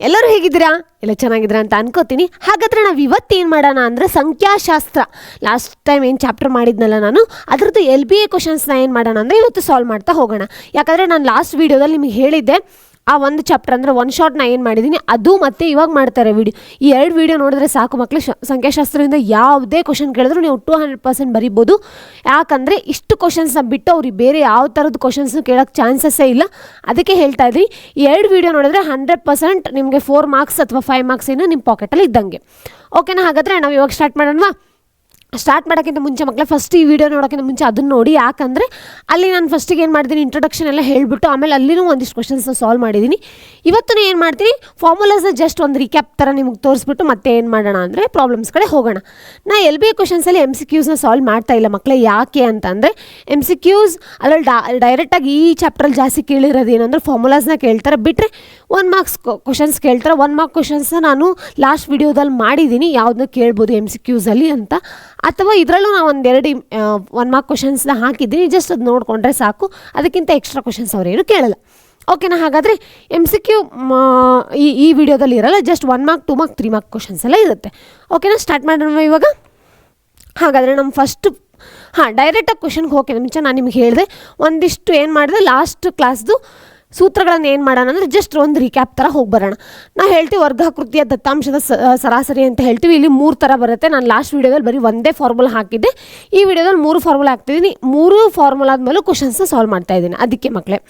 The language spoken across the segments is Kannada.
ಎಲ್ಲರೂ ಹೇಗಿದ್ದೀರಾ? ಎಲ್ಲ ಚೆನ್ನಾಗಿದ್ದೀರಾ ಅಂತ ಅನ್ಕೋತೀನಿ. ಹಾಗಾದರೆ ನಾವು ಇವತ್ತು ಏನು ಮಾಡೋಣ ಅಂದರೆ ಸಂಖ್ಯಾಶಾಸ್ತ್ರ ಲಾಸ್ಟ್ ಟೈಮ್ ಏನು ಚಾಪ್ಟರ್ ಮಾಡಿದ್ನಲ್ಲ ನಾನು ಅದರದ್ದು LBA ಕ್ವಶನ್ಸ್ನ ಏನು ಮಾಡೋಣ ಅಂದರೆ ಇವತ್ತು ಸಾಲ್ವ್ ಮಾಡ್ತಾ ಹೋಗೋಣ. ಯಾಕಂದರೆ ನಾನು ಲಾಸ್ಟ್ ವೀಡಿಯೋದಲ್ಲಿ ನಿಮಗೆ ಹೇಳಿದ್ದೆ ಆ ಒಂದು ಚಾಪ್ಟರ್ ಅಂದರೆ ಒನ್ ಶಾಟ್ನ ಏನು ಮಾಡಿದ್ದೀನಿ ಅದು ಮತ್ತೆ ಇವಾಗ ಮಾಡ್ತಾರೆ ವಿಡಿಯೋ. ಈ 2 ವೀಡಿಯೋ ನೋಡಿದ್ರೆ ಸಾಕು ಮಕ್ಕಳು. ಸಂಖ್ಯಾಶಾಸ್ತ್ರದಿಂದ ಯಾವುದೇ ಕ್ವಶನ್ ಕೇಳಿದ್ರು ನೀವು 200% ಬರಿಬೋದು. ಯಾಕಂದರೆ ಇಷ್ಟು ಕ್ವಶನ್ಸ್ನ ಬಿಟ್ಟು ಅವ್ರಿಗೆ ಬೇರೆ ಯಾವ ಥರದ ಕ್ವಶನ್ಸ್ನು ಕೇಳೋಕ್ಕೆ ಚಾನ್ಸಸ್ಸೇ ಇಲ್ಲ. ಅದಕ್ಕೆ ಹೇಳ್ತಾ ಇದ್ರಿ ಈ 2 ವೀಡಿಯೋ ನೋಡಿದ್ರೆ 100% ನಿಮಗೆ 4 ಮಾರ್ಕ್ಸ್ ಅಥವಾ 5 ಮಾರ್ಕ್ಸ್ ಏನು ನಿಮ್ಮ ಪಾಕೆಟಲ್ಲಿ ಇದ್ದಂಗೆ. ಓಕೆನಾ? ಹಾಗಾದರೆ ನಾವು ಇವಾಗ ಸ್ಟಾರ್ಟ್ ಮಾಡೋಣವಾ? ಸ್ಟಾರ್ಟ್ ಮಾಡೋಕ್ಕಿಂತ ಮುಂಚೆ ಮಕ್ಕಳೇ ಫಸ್ಟ್ ಈ ವಿಡಿಯೋ ನೋಡೋಕ್ಕಿಂತ ಮುಂಚೆ ಅದನ್ನು ನೋಡಿ. ಯಾಕಂದರೆ ಅಲ್ಲಿ ನಾನು ಫಸ್ಟಿಗೆ ಏನು ಮಾಡ್ತೀನಿ ಇಂಟ್ರೊಡಕ್ಷನ್ ಎಲ್ಲ ಹೇಳಿಬಿಟ್ಟು ಆಮೇಲೆ ಅಲ್ಲಿನೂ ಒಂದಿಷ್ಟು ಕ್ವಶನ್ಸ್ನ ಸಾಲ್ವ್ ಮಾಡಿದ್ದೀನಿ. ಇವತ್ತು ಏನು ಮಾಡ್ತೀನಿ ಫಾರ್ಮುಲಾಸ್ನ ಜಸ್ಟ್ ಒಂದು ರೀಕ್ಯಾಪ್ ಥರ ನಿಮಗೆ ತೋರಿಸ್ಬಿಟ್ಟು ಮತ್ತೆ ಏನು ಮಾಡೋಣ ಅಂದರೆ ಪ್ರಾಬ್ಲಮ್ಸ್ ಕಡೆ ಹೋಗೋಣ. ನಾ LBA ಕ್ವಶನ್ಸಲ್ಲಿ MCQಸ್ನ ಸಾಲ್ವ್ ಮಾಡ್ತಾ ಇಲ್ಲ ಮಕ್ಕಳೇ. ಯಾಕೆ ಅಂತಂದರೆ MCQಸ್ ಅದರಲ್ಲಿ ಡೈರೆಕ್ಟಾಗಿ ಈ ಚಾಪ್ಟ್ರಲ್ಲಿ ಜಾಸ್ತಿ ಕೇಳಿರೋದು ಏನಂದರೆ ಫಾರ್ಮುಲಾಸ್ನ ಕೇಳ್ತಾರೆ. ಬಿಟ್ಟರೆ 1 ಮಾರ್ಕ್ಸ್ ಕ್ವಶನ್ಸ್ ಕೇಳ್ತಾರೆ. 1 ಮಾರ್ಕ್ ಕ್ವಶನ್ಸ್ನ ನಾನು ಲಾಸ್ಟ್ ವಿಡಿಯೋದಲ್ಲಿ ಮಾಡಿದ್ದೀನಿ ಯಾವುದನ್ನ ಕೇಳ್ಬೋದು MCQಸಲ್ಲಿ ಅಂತ. ಅಥವಾ ಇದರಲ್ಲೂ ನಾನು ಒಂದೆರಡು 1 ಮಾರ್ಕ್ ಕ್ವಶನ್ಸ್ನ ಹಾಕಿದ್ದೀನಿ. ಜಸ್ಟ್ ಅದು ನೋಡಿಕೊಂಡ್ರೆ ಸಾಕು, ಅದಕ್ಕಿಂತ ಎಕ್ಸ್ಟ್ರಾ ಕ್ವಶನ್ಸ್ ಅವರೇನು ಕೇಳಲ್ಲ. ಓಕೆನಾ? ಹಾಗಾದರೆ MCQ ಈ ವಿಡಿಯೋದಲ್ಲಿ ಇರಲ್ಲ. Just 1 mark 2 mark 3 mark questions ಎಲ್ಲ ಇರುತ್ತೆ. ಓಕೆನಾ? ಸ್ಟಾರ್ಟ್ ಮಾಡೋಣ ಇವಾಗ. ಹಾಗಾದರೆ ನಮ್ಮ ಫಸ್ಟ್ ಡೈರೆಕ್ಟಾಗಿ ಕ್ವಶನ್ಗೆ ಹೋಗ್ತೀನಿ ಮುಂಚೆ ನಾನು ನಿಮಗೆ ಹೇಳಿದೆ ಒಂದಿಷ್ಟು ಏನು ಮಾಡಿದೆ ಲಾಸ್ಟ್ ಕ್ಲಾಸ್ದು ಸೂತ್ರಗಳನ್ನು ಏನು ಮಾಡೋಣ ಅಂದರೆ ಜಸ್ಟ್ ಒಂದು ರೀಕ್ಯಾಪ್ ಥರ ಹೋಗಿ ಬರೋಣ. ನಾವು ಹೇಳ್ತೀವಿ ವರ್ಗಾಕೃತಿಯ ದತ್ತಾಂಶದ ಸರಾಸರಿ ಅಂತ ಹೇಳ್ತೀವಿ. ಇಲ್ಲಿ 3 ಥರ ಬರುತ್ತೆ. ನಾನು ಲಾಸ್ಟ್ ವೀಡಿಯೋದಲ್ಲಿ ಬರೀ ಒಂದೇ ಫಾರ್ಮುಲಾ ಹಾಕಿದ್ದೆ. ಈ ವಿಡಿಯೋದಲ್ಲಿ 3 ಫಾರ್ಮುಲಾ ಹಾಕ್ತಿದ್ದೀನಿ. 3 ಫಾರ್ಮುಲಾದ ಮೇಲೂ ಕ್ವಶನ್ಸ್ನ ಸಾಲ್ವ್ ಮಾಡ್ತಾ ಇದ್ದೀನಿ. ಅದಕ್ಕೆ ಮಕ್ಕಳೇ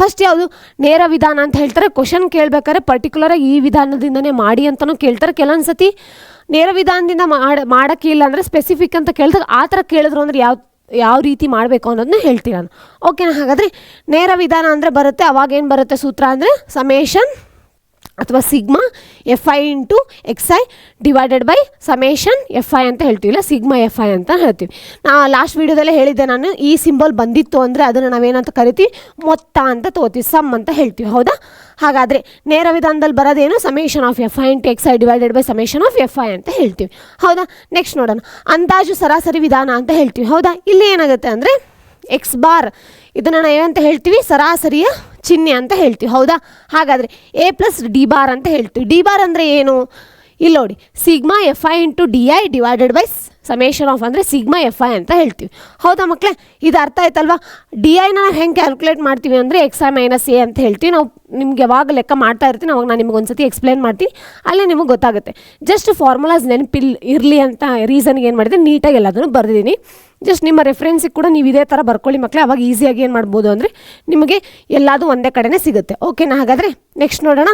ಫಸ್ಟ್ ಯಾವುದು ನೇರ ವಿಧಾನ ಅಂತ ಹೇಳ್ತಾರೆ. ಕ್ವಶನ್ ಕೇಳಬೇಕಾದ್ರೆ ಪರ್ಟಿಕ್ಯುಲರಾಗಿ ಈ ವಿಧಾನದಿಂದನೇ ಮಾಡಿ ಅಂತಲೂ ಕೇಳ್ತಾರೆ. ಕೆಲವೊಂದು ಸತಿ ನೇರ ವಿಧಾನದಿಂದ ಮಾಡೋಕ್ಕಿಲ್ಲ ಅಂದರೆ ಸ್ಪೆಸಿಫಿಕ್ ಅಂತ ಕೇಳಿದಾಗ ಆ ಥರ ಕೇಳಿದ್ರು ಅಂದರೆ ಯಾವ ರೀತಿ ಮಾಡಬೇಕು ಅನ್ನೋದನ್ನ ಹೇಳ್ತೀನಿ ನಾನು. ಓಕೆನಾ? ಹಾಗಾದರೆ ನೇರ ವಿಧಾನ ಅಂದರೆ ಬರುತ್ತೆ. ಅವಾಗೇನು ಬರುತ್ತೆ ಸೂತ್ರ ಅಂದರೆ ಸಮೇಷನ್ ಅಥವಾ sigma FI into XI divided by summation FI ಅಂತ ಹೇಳ್ತೀವಿ, ಇಲ್ಲ ಸಿಗ್ಮಾ FI ಅಂತ ಹೇಳ್ತೀವಿ. ನಾ ಲಾಸ್ಟ್ ವೀಡಿಯೋದಲ್ಲೇ ಹೇಳಿದ್ದೆ ನಾನು ಈ ಸಿಂಬಲ್ ಬಂದಿತ್ತು ಅಂದರೆ ಅದನ್ನು ನಾವೇನಂತ ಕರಿತೀವಿ ಮೊತ್ತ ಅಂತ ತಗೋತೀವಿ, ಸಮ್ ಅಂತ ಹೇಳ್ತೀವಿ. ಹೌದಾ? ಹಾಗಾದರೆ ನೇರ ವಿಧಾನದಲ್ಲಿ ಬರೋದೇನು summation of FI into XI divided by summation of FI ಅಂತ ಹೇಳ್ತೀವಿ. ಹೌದಾ? ನೆಕ್ಸ್ಟ್ ನೋಡೋಣ. ಅಂದಾಜು ಸರಾಸರಿ ವಿಧಾನ ಅಂತ ಹೇಳ್ತೀವಿ. ಹೌದಾ? ಇಲ್ಲಿ ಏನಾಗುತ್ತೆ ಅಂದರೆ X ಬಾರ್ ಇದನ್ನು ನಾವು ಏನಂತ ಹೇಳ್ತೀವಿ ಸರಾಸರಿಯ ಚಿಹ್ನೆ ಅಂತ ಹೇಳ್ತೀವಿ. ಹೌದಾ? ಹಾಗಾದರೆ A ಪ್ಲಸ್ D ಬಾರ್ ಅಂತ ಹೇಳ್ತೀವಿ. ಡಿ ಬಾರ್ ಅಂದರೆ ಏನು? ಇಲ್ಲಿ ನೋಡಿ sigma FI into DI divided by summation of ಅಂದರೆ ಸಿಗ್ಮಾ FI ಅಂತ ಹೇಳ್ತೀವಿ. ಹೌದಾ ಮಕ್ಕಳೇ? ಇದು ಅರ್ಥ ಆಯ್ತಲ್ವಾ? DIನ ನಾವು ಹೆಂಗೆ ಕ್ಯಾಲ್ಕುಲೇಟ್ ಮಾಡ್ತೀವಿ ಅಂದರೆ XI ಮೈನಸ್ A ಅಂತ ಹೇಳ್ತೀವಿ. ನಾವು ನಿಮ್ಗೆ ಯಾವಾಗ ಲೆಕ್ಕ ಮಾಡ್ತಾ ಇರ್ತೀನಿ ಅವಾಗ ನಾನು ನಿಮ್ಗೆ ಒಂದು ಸತಿ ಎಕ್ಸ್ಪ್ಲೇನ್ ಮಾಡ್ತೀನಿ, ಅಲ್ಲೇ ನಿಮಗೆ ಗೊತ್ತಾಗುತ್ತೆ. ಜಸ್ಟ್ ಫಾರ್ಮುಲಾಸ್ ಇರಲಿ ಅಂತ ರೀಸನ್ಗೆ ಏನು ಮಾಡಿದೆ ನೀಟಾಗಿ ಎಲ್ಲದನ್ನು ಬರೆದಿದ್ದೀನಿ. ಜಸ್ಟ್ ನಿಮ್ಮ ರೆಫರೆನ್ಸಿಗೆ ಕೂಡ ನೀವು ಇದೇ ಥರ ಬರ್ಕೊಳ್ಳಿ ಮಕ್ಕಳೇ. ಅವಾಗ ಈಸಿಯಾಗಿ ಏನು ಮಾಡ್ಬೋದು ಅಂದರೆ ನಿಮಗೆ ಎಲ್ಲದೂ ಒಂದೇ ಕಡೆನೇ ಸಿಗುತ್ತೆ. ಓಕೆನಾ? ಹಾಗಾದರೆ ನೆಕ್ಸ್ಟ್ ನೋಡೋಣ.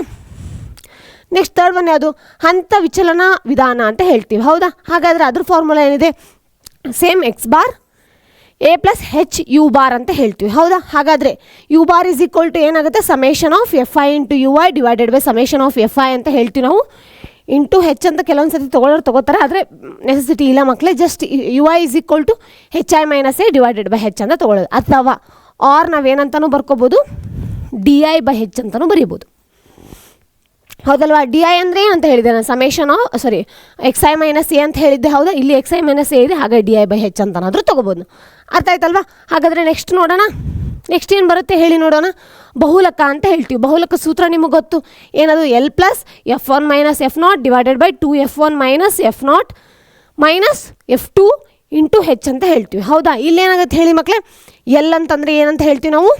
ನೆಕ್ಸ್ಟ್ ಥರ್ಡ್ ಒನ್ ಯಾವುದು? ಹಂತ ವಿಚಲನ ವಿಧಾನ ಅಂತ ಹೇಳ್ತೀವಿ. ಹೌದಾ? ಹಾಗಾದರೆ ಅದ್ರ ಫಾರ್ಮುಲಾ ಏನಿದೆ same X bar A plus HU bar ಅಂತ ಹೇಳ್ತೀವಿ. ಹೌದಾ? ಹಾಗಾದರೆ U bar is equal to ಏನಾಗುತ್ತೆ summation of FI into UI divided by summation of FI ಅಂತ ಹೇಳ್ತೀವಿ ನಾವು. ಇಂಟು H ಅಂತ ಕೆಲವೊಂದು ಸತಿ ತೊಗೋತಾರೆ, ಆದರೆ ನೆಸೆಸಿಟಿ ಇಲ್ಲ ಮಕ್ಕಳೇ. Just UI is equal to HI minus A divided by H ಅಂತ ತೊಗೊಳ್ಳೋದು. ಅಥವಾ ಆರ್ ನಾವೇನಂತನೂ ಬರ್ಕೋಬೋದು DI ಬೈ H ಅಂತಲೂ ಬರೀಬೋದು. ಹೌದಲ್ವಾ? DI ಅಂದರೆ ಏನಂತ ಹೇಳಿದೆ ನಾನು ಸಮೇಷನ್ XI ಮೈನಸ್ A ಅಂತ ಹೇಳಿದ್ದೆ. ಹೌದಾ? ಇಲ್ಲಿ XI ಮೈನಸ್ A ಇದೆ, ಹಾಗೆ DI ಬೈ H ಅಂತನಾದರೂ ತೊಗೋಬೋದು. ಅರ್ಥ ಆಯ್ತಲ್ವಾ? ಹಾಗಾದರೆ ನೆಕ್ಸ್ಟ್ ನೋಡೋಣ. ನೆಕ್ಸ್ಟ್ ಏನು ಬರುತ್ತೆ ಹೇಳಿ ನೋಡೋಣ. ಬಹುಲಕ ಅಂತ ಹೇಳ್ತೀವಿ. ಬಹುಲಕ ಸೂತ್ರ ನಿಮಗೆ ಗೊತ್ತು ಏನದು? L plus F1 minus F0 divided by 2F1 minus F0 minus F2 into H ಅಂತ ಹೇಳ್ತೀವಿ. ಹೌದಾ? ಇಲ್ಲೇನಾಗುತ್ತೆ ಹೇಳಿ ಮಕ್ಕಳೇ? L ಅಂತಂದರೆ ಏನಂತ ಹೇಳ್ತೀವಿ ನಾವು?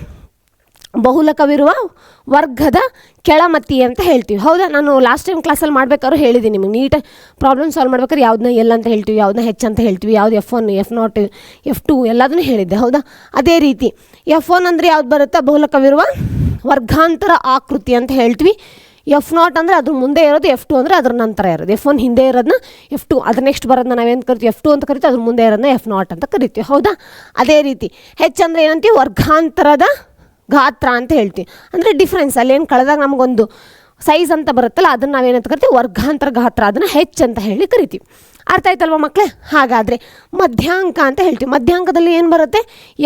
ಬಹುಲಕವಿರುವ ವರ್ಗದ ಕೆಳಮತಿ ಅಂತ ಹೇಳ್ತೀವಿ. ಹೌದಾ? ನಾನು ಲಾಸ್ಟ್ ಟೈಮ್ ಕ್ಲಾಸಲ್ಲಿ ಮಾಡ್ಬೇಕಾದ್ರೂ ಹೇಳಿದ್ದೀನಿ ನಿಮಗೆ ನೀಟಾಗಿ ಪ್ರಾಬ್ಲಮ್ ಸಾಲ್ವ್ ಮಾಡ್ಬೇಕಾದ್ರೆ ಯಾವುದನ್ನ L ಅಂತ ಹೇಳ್ತೀವಿ, ಯಾವುದನ್ನ H ಅಂತ ಹೇಳ್ತೀವಿ, ಯಾವುದು F1 F0 F2 ಎಲ್ಲದನ್ನೂ ಹೇಳಿದ್ದೆ. ಹೌದಾ? ಅದೇ ರೀತಿ F1 ಅಂದರೆ ಯಾವ್ದು ಬರುತ್ತೆ? ಬಹುಲಕವಿರುವ ವರ್ಗಾಂತರ ಆಕೃತಿ ಅಂತ ಹೇಳ್ತೀವಿ. F0 ಅಂದರೆ ಅದ್ರ ಮುಂದೆ ಇರೋದು, F2 ಅಂದರೆ ಅದ್ರ ನಂತರ ಇರೋದು. F1 ಹಿಂದೆ ಇರೋದನ್ನ F2, ಅದ್ರ ನೆಕ್ಸ್ಟ್ ಬರೋದನ್ನ ನಾವೇನು ಕರಿತೀವಿ F2 ಅಂತ ಕರಿತೀವಿ, ಅದ್ರ ಮುಂದೆ ಇರೋದನ್ನ F0 ಅಂತ ಕರಿತೀವಿ. ಹೌದಾ? ಅದೇ ರೀತಿ H ಅಂದರೆ ಏನಂತೀವಿ ವರ್ಗಾಂತರದ ಗಾತ್ರ ಅಂತ ಹೇಳ್ತೀವಿ. ಅಂದರೆ ಡಿಫ್ರೆನ್ಸ್ ಅಲ್ಲೇನು ಕಳೆದಾಗ ನಮಗೊಂದು ಸೈಜ್ ಅಂತ ಬರುತ್ತಲ್ಲ ಅದನ್ನು ನಾವೇನಂತ ಕರಿತೀವಿ ವರ್ಗಾಂತರ ಗಾತ್ರ, ಅದನ್ನು H ಅಂತ ಹೇಳಿ ಕರಿತೀವಿ. ಅರ್ಥ ಆಯ್ತಲ್ವ ಮಕ್ಕಳೇ? ಹಾಗಾದರೆ ಮಧ್ಯಾಂಕ ಅಂತ ಹೇಳ್ತೀವಿ. ಮಧ್ಯಾಂಕದಲ್ಲಿ ಏನು ಬರುತ್ತೆ?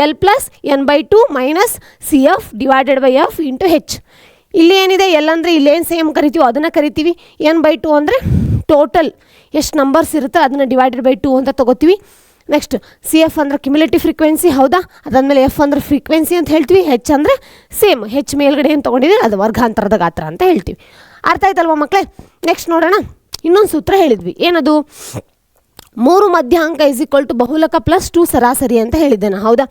L plus N/2 minus CF divided by F into H. ಇಲ್ಲಿ ಏನಿದೆ L ಅಂದರೆ ಇಲ್ಲೇನು ಸೇಮ್ ಕರಿತೀವಿ ಅದನ್ನು ಕರಿತೀವಿ. N/2 ಅಂದರೆ ಟೋಟಲ್ ಎಷ್ಟು ನಂಬರ್ಸ್ ಇರುತ್ತೆ ಅದನ್ನು ಡಿವೈಡೆಡ್ ಬೈ 2 ಅಂತ ತೊಗೋತೀವಿ. ನೆಕ್ಸ್ಟ್ ಸಿ ಎಫ್ ಅಂದರೆ ಕ್ಯುಮ್ಯುಲೇಟಿವ್ ಫ್ರೀಕ್ವೆನ್ಸಿ, ಹೌದಾ. ಅದಾದಮೇಲೆ ಎಫ್ ಅಂದರೆ ಫ್ರೀಕ್ವೆನ್ಸಿ ಅಂತ ಹೇಳ್ತೀವಿ, ಹೆಚ್ ಅಂದರೆ ಸೇಮ್, ಹೆಚ್ ಮೇಲ್ಗಡೆ ಏನು ತೊಗೊಂಡಿದ್ದೀವಿ ಅದು ವರ್ಗಾಂತರದ ಗಾತ್ರ ಅಂತ ಹೇಳ್ತೀವಿ. ಅರ್ಥ ಆಯ್ತಲ್ವ ಮಕ್ಕಳೇ. ನೆಕ್ಸ್ಟ್ ನೋಡೋಣ, ಇನ್ನೊಂದು ಸೂತ್ರ ಹೇಳಿದ್ವಿ, ಏನದು 3 ಮಧ್ಯಾಂಕ = ಬಹುಲಕ ಪ್ಲಸ್ 2 ಸರಾಸರಿ ಅಂತ ಹೇಳಿದ್ದೇನೆ, ಹೌದಾ.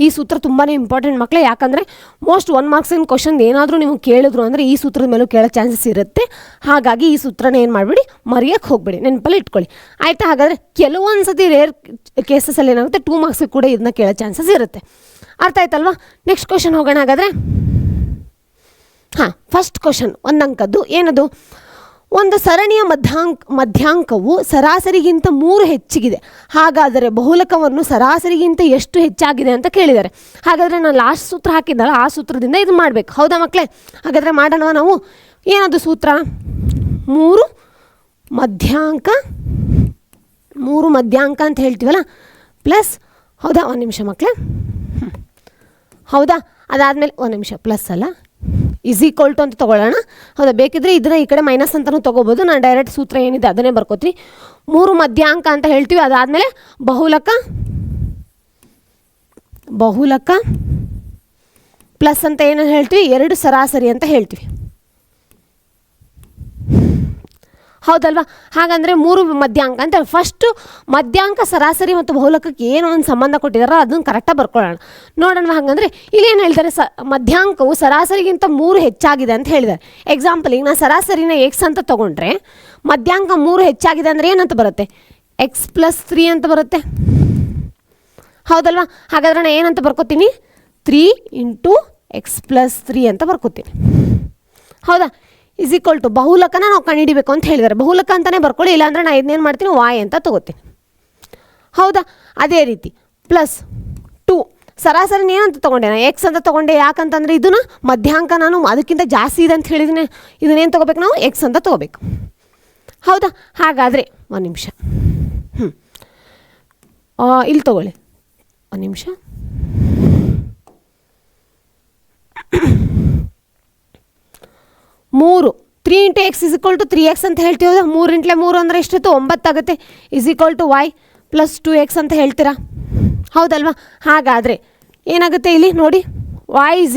ಈ ಸೂತ್ರ ತುಂಬಾ ಇಂಪಾರ್ಟೆಂಟ್ ಮಕ್ಕಳೇ, ಯಾಕಂದರೆ ಮೋಸ್ಟ್ 1 ಮಾರ್ಕ್ಸಿನ ಕ್ವಶನ್ ಏನಾದರೂ ನೀವು ಕೇಳಿದ್ರು ಅಂದರೆ ಈ ಸೂತ್ರದ ಮೇಲೂ ಕೇಳೋ ಚಾನ್ಸಸ್ ಇರುತ್ತೆ. ಹಾಗಾಗಿ ಈ ಸೂತ್ರನ ಏನು ಮಾಡಿಬಿಡಿ, ಮರೆಯೋಕ್ಕೆ ಹೋಗ್ಬೇಡಿ, ನೆನಪಲ್ಲಿ ಇಟ್ಕೊಳ್ಳಿ, ಆಯಿತಾ. ಹಾಗಾದರೆ ಕೆಲವೊಂದು ಸತಿ ರೇರ್ ಕೇಸಸಲ್ಲಿ ಏನಾಗುತ್ತೆ 2 ಮಾರ್ಕ್ಸಿಗೆ ಕೂಡ ಇದನ್ನ ಕೇಳೋ ಚಾನ್ಸಸ್ ಇರುತ್ತೆ. ಅರ್ಥ ಆಯ್ತಲ್ವಾ. ನೆಕ್ಸ್ಟ್ ಕ್ವಶನ್ ಹೋಗೋಣ ಹಾಗಾದರೆ. ಹಾಂ, ಫಸ್ಟ್ ಕ್ವಶನ್ 1 ಅಂಕದ್ದು, ಏನದು, ಒಂದು ಸರಣಿಯ ಮಧ್ಯಾಂಕವು ಸರಾಸರಿಗಿಂತ 3 ಹೆಚ್ಚಿಗಿದೆ, ಹಾಗಾದರೆ ಬಹುಲಕವನ್ನು ಸರಾಸರಿಗಿಂತ ಎಷ್ಟು ಹೆಚ್ಚಾಗಿದೆ ಅಂತ ಕೇಳಿದ್ದಾರೆ. ಹಾಗಾದರೆ ನಾನು ಲಾಸ್ಟ್ ಸೂತ್ರ ಹಾಕಿದ್ದಲ್ಲ ಆ ಸೂತ್ರದಿಂದ ಇದು ಮಾಡಬೇಕು, ಹೌದಾ ಮಕ್ಕಳೇ. ಹಾಗಾದರೆ ಮಾಡೋಣ ನಾವು. ಏನದು ಸೂತ್ರ, 3 ಮಧ್ಯಾಂಕ ಅಂತ ಹೇಳ್ತೀವಲ್ಲ ಪ್ಲಸ್, ಹೌದಾ. 1 ನಿಮಿಷ ಮಕ್ಕಳೇ, ಹೌದಾ. ಅದಾದಮೇಲೆ 1 ನಿಮಿಷ, ಪ್ಲಸ್ ಅಲ್ಲ = ಅಂತ ತೊಗೊಳ್ಳೋಣ, ಹೌದಾ. ಬೇಕಿದ್ರೆ ಇದನ್ನ ಈ ಕಡೆ ಮೈನಸ್ ಅಂತಲೂ ತೊಗೋಬೋದು, ನಾನು ಡೈರೆಕ್ಟ್ ಸೂತ್ರ ಏನಿದೆ ಅದನ್ನೇ ಬರ್ಕೋತೀನಿ. 3 ಮಧ್ಯಾಂಕ ಅಂತ ಹೇಳ್ತೀವಿ, ಅದಾದಮೇಲೆ ಬಹುಲಕ ಪ್ಲಸ್ ಅಂತ ಏನು ಹೇಳ್ತೀವಿ, 2 ಸರಾಸರಿ ಅಂತ ಹೇಳ್ತೀವಿ, ಹೌದಲ್ವಾ. ಹಾಗಂದರೆ 3 ಮಧ್ಯಾಂಕ ಅಂತ ಫಸ್ಟು ಮಧ್ಯಾಂಕ ಸರಾಸರಿ ಮತ್ತು ಬಹುಲಕಕ್ಕೆ ಏನು ಒಂದು ಸಂಬಂಧ ಕೊಟ್ಟಿದ್ದಾರೋ ಅದನ್ನು ಕರೆಕ್ಟಾಗಿ ಬರ್ಕೊಳ್ಳೋಣ. ನೋಡೋಣ ಹಾಗಂದರೆ ಇಲ್ಲೇನು ಹೇಳ್ತಾರೆ, ಮಧ್ಯಾಂಕವು ಸರಾಸರಿಗಿಂತ 3 ಹೆಚ್ಚಾಗಿದೆ ಅಂತ ಹೇಳಿದ್ದಾರೆ. ಎಕ್ಸಾಂಪಲ್, ಈಗ ನಾನು ಸರಾಸರಿನ ಎಕ್ಸ್ ಅಂತ ತೊಗೊಂಡ್ರೆ ಮಧ್ಯಾಂಕ 3 ಹೆಚ್ಚಾಗಿದೆ ಅಂದರೆ ಏನಂತ ಬರುತ್ತೆ, x+3 ಅಂತ ಬರುತ್ತೆ, ಹೌದಲ್ವಾ. ಹಾಗಾದ್ರೆ ನಾನು ಏನಂತ ಬರ್ಕೋತೀನಿ, 3 × x+3 ಅಂತ ಬರ್ಕೋತೀನಿ, ಹೌದಾ. = ಬಹುಲಕನ ನಾವು ಕಂಡುಹಿಡಿಬೇಕು ಅಂತ ಹೇಳಿದ್ದಾರೆ, ಬಹುಲಕ ಅಂತಲೇ ಬರ್ಕೊಳ್ಳಿ, ಇಲ್ಲಾಂದರೆ ನಾನು ಇದನ್ನೇನು ಮಾಡ್ತೀನಿ, y ಅಂತ ತೊಗೋತೀನಿ, ಹೌದಾ. ಅದೇ ರೀತಿ ಪ್ಲಸ್ 2 ಸರಾಸರಿನ ಏನಂತ ತೊಗೊಂಡೆ, ನಾನು ಎಕ್ಸ್ ಅಂತ ತೊಗೊಂಡೆ, ಯಾಕಂತಂದರೆ ಇದನ್ನು ಮಧ್ಯಾಂಕ ನಾನು ಅದಕ್ಕಿಂತ ಜಾಸ್ತಿ ಇದೆ ಅಂತ ಹೇಳಿದ್ದೀನಿ, ಇದನ್ನೇನು ತೊಗೋಬೇಕು ನಾವು, ಎಕ್ಸ್ ಅಂತ ತೊಗೋಬೇಕು, ಹೌದಾ. ಹಾಗಾದರೆ 1 ನಿಮಿಷ, ಇಲ್ಲಿ ತೊಗೊಳ್ಳಿ, 1 ನಿಮಿಷ. 3 × x = 3x ಅಂತ ಹೇಳ್ತೀವಿ, 3 × 3 ಅಂದರೆ ಎಷ್ಟಿತ್ತು, 9 ಆಗುತ್ತೆ, = y + 2x ಅಂತ ಹೇಳ್ತೀರಾ, ಹೌದಲ್ವಾ. ಹಾಗಾದರೆ ಏನಾಗುತ್ತೆ ಇಲ್ಲಿ ನೋಡಿ, y =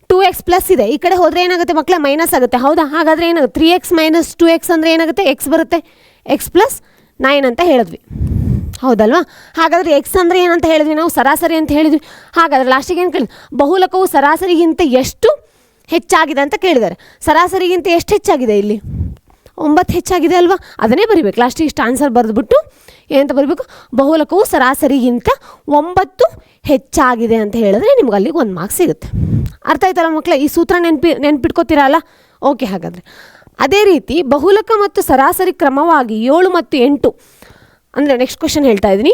2x ಪ್ಲಸ್ ಇದೆ, ಈ ಕಡೆ ಹೋದರೆ ಏನಾಗುತ್ತೆ ಮಕ್ಕಳೇ, ಮೈನಸ್ ಆಗುತ್ತೆ, ಹೌದಾ. ಹಾಗಾದರೆ ಏನಾಗುತ್ತೆ, 3x - 2x ಅಂದರೆ ಏನಾಗುತ್ತೆ, x ಬರುತ್ತೆ, x+9 ಅಂತ ಹೇಳಿದ್ವಿ, ಹೌದಲ್ವಾ. ಹಾಗಾದರೆ ಎಕ್ಸ್ ಅಂದರೆ ಏನಂತ ಹೇಳಿದ್ವಿ ನಾವು, ಸರಾಸರಿ ಅಂತ ಹೇಳಿದ್ವಿ. ಹಾಗಾದರೆ ಲಾಸ್ಟಿಗೆ ಏನು ಕೇಳಿದ್ವಿ, ಬಹುಲಕವು ಸರಾಸರಿಗಿಂತ ಎಷ್ಟು ಹೆಚ್ಚಾಗಿದೆ ಅಂತ ಕೇಳಿದ್ದಾರೆ. ಸರಾಸರಿಗಿಂತ ಎಷ್ಟು ಹೆಚ್ಚಾಗಿದೆ, ಇಲ್ಲಿ 9 ಹೆಚ್ಚಾಗಿದೆ ಅಲ್ವಾ, ಅದನ್ನೇ ಬರಿಬೇಕು. ಲಾಸ್ಟಿಗೆ ಇಷ್ಟು ಆನ್ಸರ್ ಬರೆದ್ಬಿಟ್ಟು ಏನಂತ ಬರಬೇಕು, ಬಹುಲಕವು ಸರಾಸರಿಗಿಂತ 9 ಹೆಚ್ಚಾಗಿದೆ ಅಂತ ಹೇಳಿದ್ರೆ ನಿಮ್ಗೆ ಅಲ್ಲಿಗೆ 1 ಮಾರ್ಕ್ಸ್ ಸಿಗುತ್ತೆ. ಅರ್ಥ ಆಯ್ತಲ್ಲ ಮಕ್ಕಳೇ, ಈ ಸೂತ್ರ ನೆನ್ಪಿಟ್ಕೋತೀರಲ್ಲ. ಓಕೆ, ಹಾಗಾದರೆ ಅದೇ ರೀತಿ ಬಹುಲಕ ಮತ್ತು ಸರಾಸರಿ ಕ್ರಮವಾಗಿ 7 ಮತ್ತು 8 ಅಂದರೆ ನೆಕ್ಸ್ಟ್ ಕ್ವಶನ್ ಹೇಳ್ತಾ ಇದ್ದೀನಿ,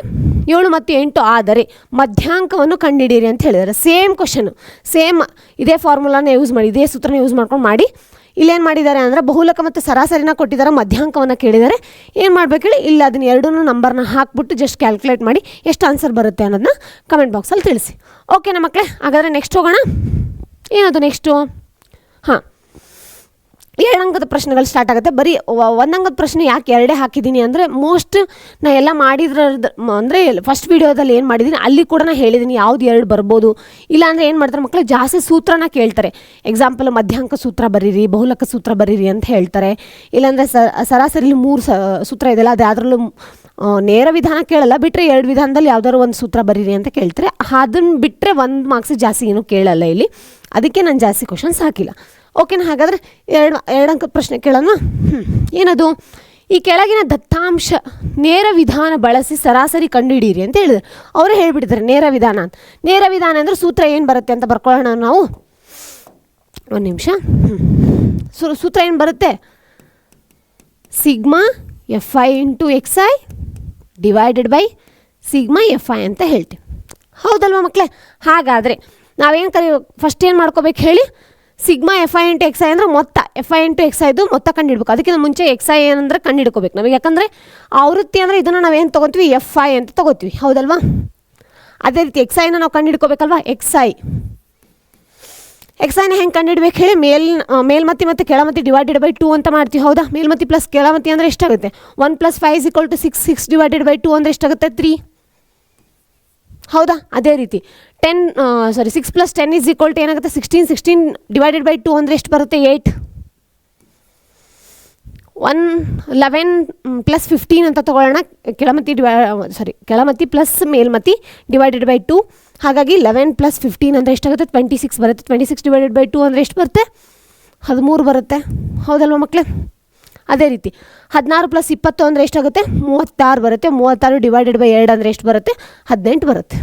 7 ಮತ್ತು 8 ಆದರೆ ಮಧ್ಯಾಂಕವನ್ನು ಕಂಡುಹಿಡಿಯಿರಿ ಅಂತ ಹೇಳಿದ್ದಾರೆ. ಸೇಮ್ ಕ್ವಶನು, ಸೇಮ್ ಇದೇ ಫಾರ್ಮುಲಾನ ಯೂಸ್ ಮಾಡಿ, ಇದೇ ಸೂತ್ರನ ಯೂಸ್ ಮಾಡ್ಕೊಂಡು ಮಾಡಿ. ಇಲ್ಲೇನು ಮಾಡಿದ್ದಾರೆ ಅಂದರೆ ಬಹುಲಕ ಮತ್ತು ಸರಾಸರಿನ ಕೊಟ್ಟಿದ್ದಾರೆ, ಮಧ್ಯಾಂಕವನ್ನು ಕೇಳಿದ್ದಾರೆ. ಏನು ಮಾಡಬೇಕು ಹೇಳಿ, ಇಲ್ಲ ಅದನ್ನ 2 ನಂಬರ್ನ ಹಾಕ್ಬಿಟ್ಟು ಜಸ್ಟ್ ಕ್ಯಾಲ್ಕುಲೇಟ್ ಮಾಡಿ ಎಷ್ಟು ಆನ್ಸರ್ ಬರುತ್ತೆ ಅನ್ನೋದನ್ನ ಕಮೆಂಟ್ ಬಾಕ್ಸಲ್ಲಿ ತಿಳಿಸಿ. ಓಕೆನಾ ಮಕ್ಕಳೇ. ಹಾಗಾದರೆ ನೆಕ್ಸ್ಟ್ ಹೋಗೋಣ. ಏನದು ನೆಕ್ಸ್ಟು, ಹಾಂ, 2 ಅಂಕದ ಪ್ರಶ್ನೆಗಳು ಸ್ಟಾರ್ಟ್ ಆಗುತ್ತೆ. ಬರೀ 1 ಅಂಕದ ಪ್ರಶ್ನೆ ಯಾಕೆ 2 ಹಾಕಿದ್ದೀನಿ ಅಂದರೆ, ಮೋಸ್ಟ್ ನಾ ಎಲ್ಲ ಮಾಡಿದ್ರದ್ದು ಅಂದರೆ ಫಸ್ಟ್ ವೀಡಿಯೋದಲ್ಲಿ ಏನು ಮಾಡಿದ್ದೀನಿ ಅಲ್ಲಿ ಕೂಡ ನಾನು ಹೇಳಿದ್ದೀನಿ ಯಾವ್ದು 2 ಬರ್ಬೋದು. ಇಲ್ಲಾಂದರೆ ಏನು ಮಾಡ್ತಾರೆ ಮಕ್ಕಳು, ಜಾಸ್ತಿ ಸೂತ್ರನ ಕೇಳ್ತಾರೆ. ಎಕ್ಸಾಂಪಲ್ ಮಧ್ಯಾಂಕ ಸೂತ್ರ ಬರೀರಿ, ಬಹುಲಕ ಸೂತ್ರ ಬರೀರಿ ಅಂತ ಹೇಳ್ತಾರೆ. ಇಲ್ಲಾಂದರೆ ಸರಾಸರಿಲಿ 3 ಸೂತ್ರ ಇದೆಯಲ್ಲ, ಅದು ಅದರಲ್ಲೂ ನೇರ ವಿಧಾನ ಕೇಳಲ್ಲ, ಬಿಟ್ಟರೆ 2 ವಿಧಾನದಲ್ಲಿ ಯಾವ್ದಾದ್ರು ಒಂದು ಸೂತ್ರ ಬರೀರಿ ಅಂತ ಕೇಳ್ತಾರೆ. ಅದನ್ನು ಬಿಟ್ಟರೆ 1 ಮಾರ್ಕ್ಸ್ ಜಾಸ್ತಿ ಏನೂ ಕೇಳಲ್ಲ ಇಲ್ಲಿ, ಅದಕ್ಕೆ ನಾನು ಜಾಸ್ತಿ ಕ್ವಶನ್ಸ್ ಹಾಕಿಲ್ಲ. ಓಕೆನಾ. ಹಾಗಾದರೆ 2 ಅಂಕದ ಪ್ರಶ್ನೆ ಕೇಳೋಣ. ಏನದು, ಈ ಕೆಳಗಿನ ದತ್ತಾಂಶ ನೇರ ವಿಧಾನ ಬಳಸಿ ಸರಾಸರಿ ಕಂಡುಹಿಡಿಯಿರಿ ಅಂತ ಹೇಳಿದ್ರು. ಅವರೇ ಹೇಳ್ಬಿಟ್ಟಿದ್ದಾರೆ ನೇರ ವಿಧಾನ ಅಂತ. ನೇರ ವಿಧಾನ ಅಂದರೆ ಸೂತ್ರ ಏನು ಬರುತ್ತೆ ಅಂತ ಬರ್ಕೊಳ್ಳೋಣ ನಾವು. 1 ನಿಮಿಷ. ಸೂತ್ರ ಏನು ಬರುತ್ತೆ, σFi × xi / σFi ಅಂತ ಹೇಳ್ತೀವಿ, ಹೌದಲ್ವಾ ಮಕ್ಕಳೇ. ಹಾಗಾದರೆ ನಾವೇನು ಫಸ್ಟ್ ಏನು ಮಾಡ್ಕೋಬೇಕು ಹೇಳಿ, σFi × xi ಅಂದರೆ ಮೊತ್ತ, FI × xi ಮೊತ್ತ ಕಂಡುಹಿಡ್ಬೇಕು. ಅದಕ್ಕಿಂತ ಮುಂಚೆ xi ಏನಂದ್ರೆ ಕಂಡುಹಿಡ್ಕೋಬೇಕು ನಮಗೆ, ಯಾಕಂದರೆ ಆವೃತ್ತಿ ಅಂದರೆ ಇದನ್ನು ನಾವೇನು ತೊಗೋತೀವಿ, FI ಅಂತ ತೊಗೋತೀವಿ, ಹೌದಲ್ವಾ. ಅದೇ ರೀತಿ xi ನಾವು ಕಂಡುಹಿಡ್ಕೋಬೇಕಲ್ವಾ. ಎಕ್ಸೈನ ಹೆಂಗೆ ಕಂಡುಹಿಡ್ಬೇಕು ಹೇಳಿ, ಮೇಲ್ಮತಿ ಮತ್ತು ಕೆಳಮತಿ ಡಿವೈಡೆಡ್ ಬೈ 2 ಅಂತ ಮಾಡ್ತೀವಿ. ಹೌದಾ, ಮೇಲ್ಮತಿ ಪ್ಲಸ್ ಕೆಳಮತಿ ಅಂದರೆ ಎಷ್ಟಾಗುತ್ತೆ? 1 + 5 = 6. 6 ಡಿವೈಡೆಡ್ ಬೈ 2 ಅಂದರೆ ಎಷ್ಟಾಗುತ್ತೆ? 3. ಹೌದಾ, ಅದೇ ರೀತಿ 6 + 10 = ಏನಾಗುತ್ತೆ? 16. 16 ಡಿವೈಡೆಡ್ ಬೈ 2 ಅಂದರೆ ಎಷ್ಟು ಬರುತ್ತೆ? 8. 11 + 15 ಅಂತ ತೊಗೊಳ್ಳೋಣ. ಕೆಳಮತಿ ಪ್ಲಸ್ ಮೇಲ್ಮತಿ ಡಿವೈಡೆಡ್ ಬೈ 2. ಹಾಗಾಗಿ 11 + 15 ಅಂದರೆ ಎಷ್ಟಾಗುತ್ತೆ? 26 ಬರುತ್ತೆ. 26 ಡಿವೈಡೆಡ್ ಬೈ 2 ಅಂದರೆ ಎಷ್ಟು ಬರುತ್ತೆ? 13 ಬರುತ್ತೆ. ಹೌದಲ್ವ ಮಕ್ಕಳೇ? ಅದೇ ರೀತಿ 16 + 20 ಅಂದರೆ ಎಷ್ಟಾಗುತ್ತೆ? 36 ಬರುತ್ತೆ. 36 ಡಿವೈಡೆಡ್ ಬೈ 2 ಅಂದರೆ ಎಷ್ಟು ಬರುತ್ತೆ? 18 ಬರುತ್ತೆ.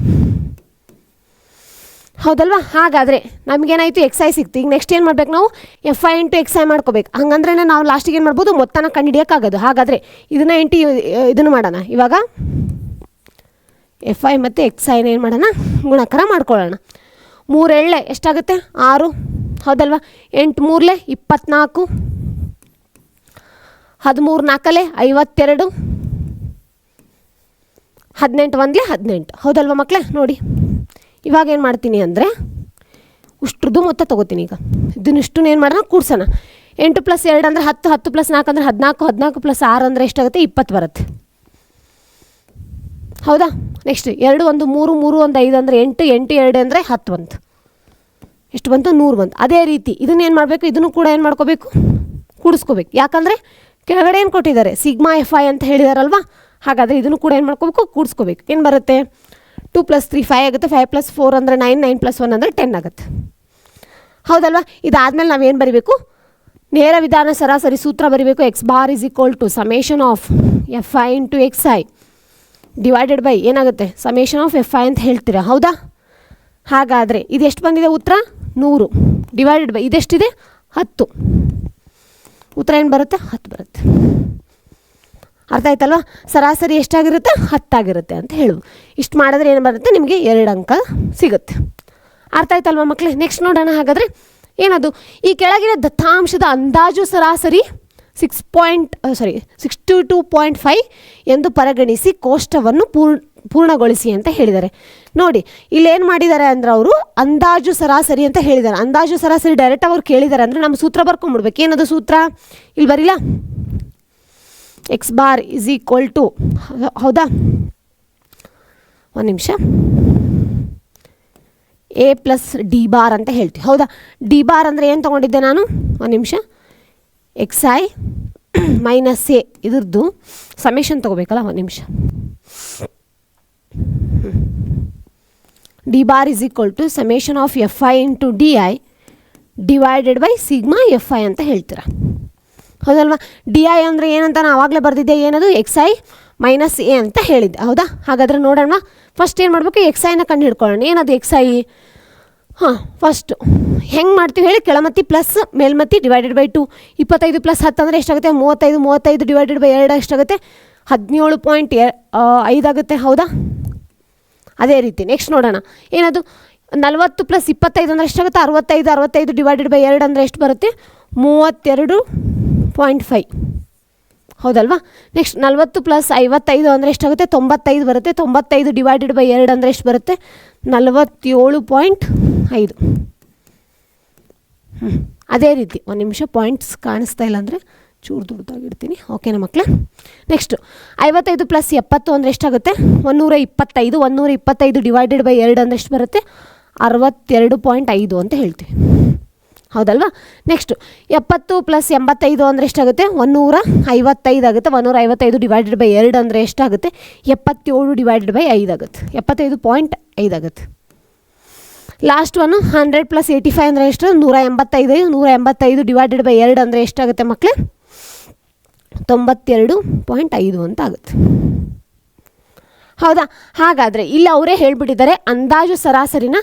ಹೌದಲ್ವಾ? ಹಾಗಾದರೆ ನಮಗೇನಾಯಿತು? ಎಕ್ಸೈ ಸಿಕ್ತು. ಈಗ ನೆಕ್ಸ್ಟ್ ಏನು ಮಾಡ್ಬೇಕು ನಾವು? FI × XI ಮಾಡ್ಕೋಬೇಕು. ಹಂಗಂದ್ರೆ ನಾವು ಲಾಸ್ಟಿಗೆ ಏನು ಮಾಡ್ಬೋದು? ಮೊತ್ತನ ಕಂಡುಹಿಡಿಯೋಕ್ಕಾಗೋದು. ಹಾಗಾದರೆ ಇದನ್ನು ಮಾಡೋಣ. ಇವಾಗ FI ಮತ್ತು XI ಏನು ಮಾಡೋಣ? ಗುಣಾಕಾರ ಮಾಡ್ಕೊಳ್ಳೋಣ. 3 ಎಳ್ಳೆ ಎಷ್ಟಾಗುತ್ತೆ? 6. ಹೌದಲ್ವಾ? 8 × 3 = 24. 13 × 4 = 52. 18 × 1 = 18. ಹೌದಲ್ವ ಮಕ್ಕಳೇ? ನೋಡಿ, ಇವಾಗ ಏನು ಮಾಡ್ತೀನಿ ಅಂದರೆ ಉಷ್ಟ್ರದ್ದು ಮೊತ್ತ ತೊಗೋತೀನಿ. ಈಗ ಇದನ್ನಿಷ್ಟು ಏನು ಮಾಡೋಣ? ಕೂಡ್ಸೋಣ. 8 + 2 ಅಂದರೆ 10. 10 + 4 ಅಂದರೆ 14. 14 + 6 ಅಂದರೆ ಎಷ್ಟಾಗುತ್ತೆ? 20 ಬರುತ್ತೆ. ಹೌದಾ? ನೆಕ್ಸ್ಟ್ 2 1 3 3 1 5 ಅಂದರೆ 8. 8 2 ಅಂದರೆ 10 ಬಂತು. ಎಷ್ಟು ಬಂತು? 100 ಬಂತು. ಅದೇ ರೀತಿ ಇದನ್ನೇನು ಮಾಡಬೇಕು? ಇದನ್ನು ಕೂಡ ಏನು ಮಾಡ್ಕೋಬೇಕು? ಕೂಡಿಸ್ಕೋಬೇಕು. ಯಾಕಂದರೆ ಕೆಳಗಡೆ ಏನು ಕೊಟ್ಟಿದ್ದಾರೆ? ಸಿಗ್ಮಾ FI ಅಂತ ಹೇಳಿದಾರಲ್ವಾ? ಹಾಗಾದರೆ ಇದನ್ನು ಕೂಡ ಏನು ಮಾಡ್ಕೋಬೇಕು? ಕೂಡಿಸ್ಕೋಬೇಕು. ಏನು ಬರುತ್ತೆ? 2 + 3 5 ಆಗುತ್ತೆ. 5 + 4 ಅಂದರೆ 9. 9 + 1 ಅಂದರೆ 10 ಆಗುತ್ತೆ. ಹೌದಲ್ವಾ? ಇದಾದಮೇಲೆ ನಾವೇನು ಬರೀಬೇಕು? ನೇರ ವಿಧಾನ ಸರಾಸರಿ ಸೂತ್ರ ಬರೀಬೇಕು. X bar = FI × XI divided by ಏನಾಗುತ್ತೆ? ∑FI ಅಂತ ಹೇಳ್ತೀರಾ. ಹೌದಾ? ಹಾಗಾದರೆ ಇದು ಎಷ್ಟು ಬಂದಿದೆ ಉತ್ತರ? 100 ಡಿವೈಡೆಡ್ ಬೈ ಇದೆಷ್ಟಿದೆ? 10. ಉತ್ತರ ಏನು ಬರುತ್ತೆ? 10 ಬರುತ್ತೆ. ಅರ್ಥ ಆಯ್ತಲ್ವ? ಸರಾಸರಿ ಎಷ್ಟಾಗಿರುತ್ತೆ? 10 ಆಗಿರುತ್ತೆ ಅಂತ ಹೇಳುವು. ಇಷ್ಟು ಮಾಡಿದ್ರೆ ಏನು ಬರುತ್ತೆ? ನಿಮಗೆ 2 ಅಂಕ ಸಿಗುತ್ತೆ. ಅರ್ಥ ಆಯ್ತಲ್ವ ಮಕ್ಕಳೇ? ನೆಕ್ಸ್ಟ್ ನೋಡೋಣ. ಹಾಗಾದರೆ ಏನದು? ಈ ಕೆಳಗಿನ ದತ್ತಾಂಶದ ಅಂದಾಜು ಸರಾಸರಿ 62.5 ಎಂದು ಪರಿಗಣಿಸಿ ಕೋಷ್ಟವನ್ನು ಪೂರ್ಣಗೊಳಿಸಿ ಅಂತ ಹೇಳಿದ್ದಾರೆ. ನೋಡಿ, ಇಲ್ಲೇನು ಮಾಡಿದ್ದಾರೆ ಅಂದರೆ ಅವರು ಅಂದಾಜು ಸರಾಸರಿ ಅಂತ ಹೇಳಿದ್ದಾರೆ. ಅಂದಾಜು ಸರಾಸರಿ ಡೈರೆಕ್ಟ್ ಅವರು ಕೇಳಿದ್ದಾರೆ ಅಂದರೆ ನಮ್ಮ ಸೂತ್ರ ಬರ್ಕೊಂಡ್ಬಿಡ್ಬೇಕು. ಏನದು ಸೂತ್ರ? ಇಲ್ಲಿ ಬರೀಲ್ಲ. X ಬಾರ್ = ಹೌದಾ? ಒಂದು ನಿಮಿಷ. A + D ಬಾರ್ ಅಂತ ಹೇಳ್ತೀವಿ. ಹೌದಾ? D ಬಾರ್ ಅಂದರೆ ಏನು ತೊಗೊಂಡಿದ್ದೆ ನಾನು? ಒಂದು ನಿಮಿಷ. XI - A ಇದ್ರದ್ದು ಸಮೇಷನ್ ತೊಗೋಬೇಕಲ್ಲ? ಒಂದು ನಿಮಿಷ. D bar = ∑FI × DI divided by sigma FI ಅಂತ ಹೇಳ್ತೀರಾ. ಹೌದಲ್ವಾ? DI ಅಂದರೆ ಏನಂತ ನಾನು ಆವಾಗಲೇ ಬರೆದಿದ್ದೆ. ಏನದು? XI - A ಅಂತ ಹೇಳಿದ್ದೆ. ಹೌದಾ? ಹಾಗಾದರೆ ನೋಡೋಣ. ಫಸ್ಟ್ ಏನು ಮಾಡಬೇಕು? XIನ ಕಂಡು ಹಿಡ್ಕೊಳ್ಳೋಣ. ಏನದು XI? ಫಸ್ಟು ಹೆಂಗೆ ಮಾಡ್ತೀವಿ ಹೇಳಿ? ಕೆಳಮತಿ ಪ್ಲಸ್ ಮೇಲ್ಮತಿ ಡಿವೈಡೆಡ್ ಬೈ 2. 25 + 10 ಅಂದರೆ ಎಷ್ಟಾಗುತ್ತೆ? 35. 35 ಡಿವೈಡೆಡ್ ಬೈ 2 ಎಷ್ಟಾಗುತ್ತೆ? 17.5 ಆಗುತ್ತೆ. ಹೌದಾ? ಅದೇ ರೀತಿ ನೆಕ್ಸ್ಟ್ ನೋಡೋಣ. ಏನದು? 40 + 25 ಅಂದರೆ ಎಷ್ಟಾಗುತ್ತೆ? 65. 65 ಡಿವೈಡೆಡ್ ಬೈ 2 ಅಂದರೆ ಎಷ್ಟು ಬರುತ್ತೆ? 32.5. ಹೌದಲ್ವಾ? ನೆಕ್ಸ್ಟ್ 40 + 55 ಅಂದರೆ ಎಷ್ಟಾಗುತ್ತೆ? 95 ಬರುತ್ತೆ. 95 ಡಿವೈಡೆಡ್ ಬೈ 2 ಅಂದರೆ ಎಷ್ಟು ಬರುತ್ತೆ? 47.5. ಅದೇ ರೀತಿ ಒಂದು ನಿಮಿಷ, ಪಾಯಿಂಟ್ಸ್ ಕಾಣಿಸ್ತಾ ಇಲ್ಲ ಅಂದರೆ ಚೂರು ದುಡ್ದಾಗಿಡ್ತೀನಿ. ಓಕೆನಾ ಮಕ್ಕಳೇ? ನೆಕ್ಸ್ಟು 55 + 70 ಅಂದರೆ ಎಷ್ಟಾಗುತ್ತೆ? 125. 125 ಡಿವೈಡೆಡ್ ಬೈ 2 ಅಂದರೆ ಎಷ್ಟು ಬರುತ್ತೆ? 62.5 ಅಂತ ಹೇಳ್ತೀವಿ. ಹೌದಲ್ವಾ? ನೆಕ್ಸ್ಟು 70 + 85 ಅಂದರೆ ಎಷ್ಟಾಗುತ್ತೆ? 155 ಆಗುತ್ತೆ. 155 ಡಿವೈಡೆಡ್ ಬೈ 2 ಅಂದರೆ ಎಷ್ಟಾಗುತ್ತೆ? 77 ಡಿವೈಡೆಡ್ ಬೈ 5 ಆಗುತ್ತೆ. 75.5 ಆಗುತ್ತೆ. ಲಾಸ್ಟ್ ಒನ್ನು 100 + 85 ಅಂದರೆ ಎಷ್ಟು? 185. 185 ಡಿವೈಡೆಡ್ ಬೈ 2 ಅಂದರೆ ಎಷ್ಟಾಗುತ್ತೆ ಮಕ್ಕಳೇ? 92.5 ಅಂತ ಆಗುತ್ತೆ. ಹೌದಾ? ಹಾಗಾದರೆ ಇಲ್ಲಿ ಅವರೇ ಹೇಳಿಬಿಟ್ಟಿದ್ದಾರೆ ಅಂದಾಜು ಸರಾಸರಿನ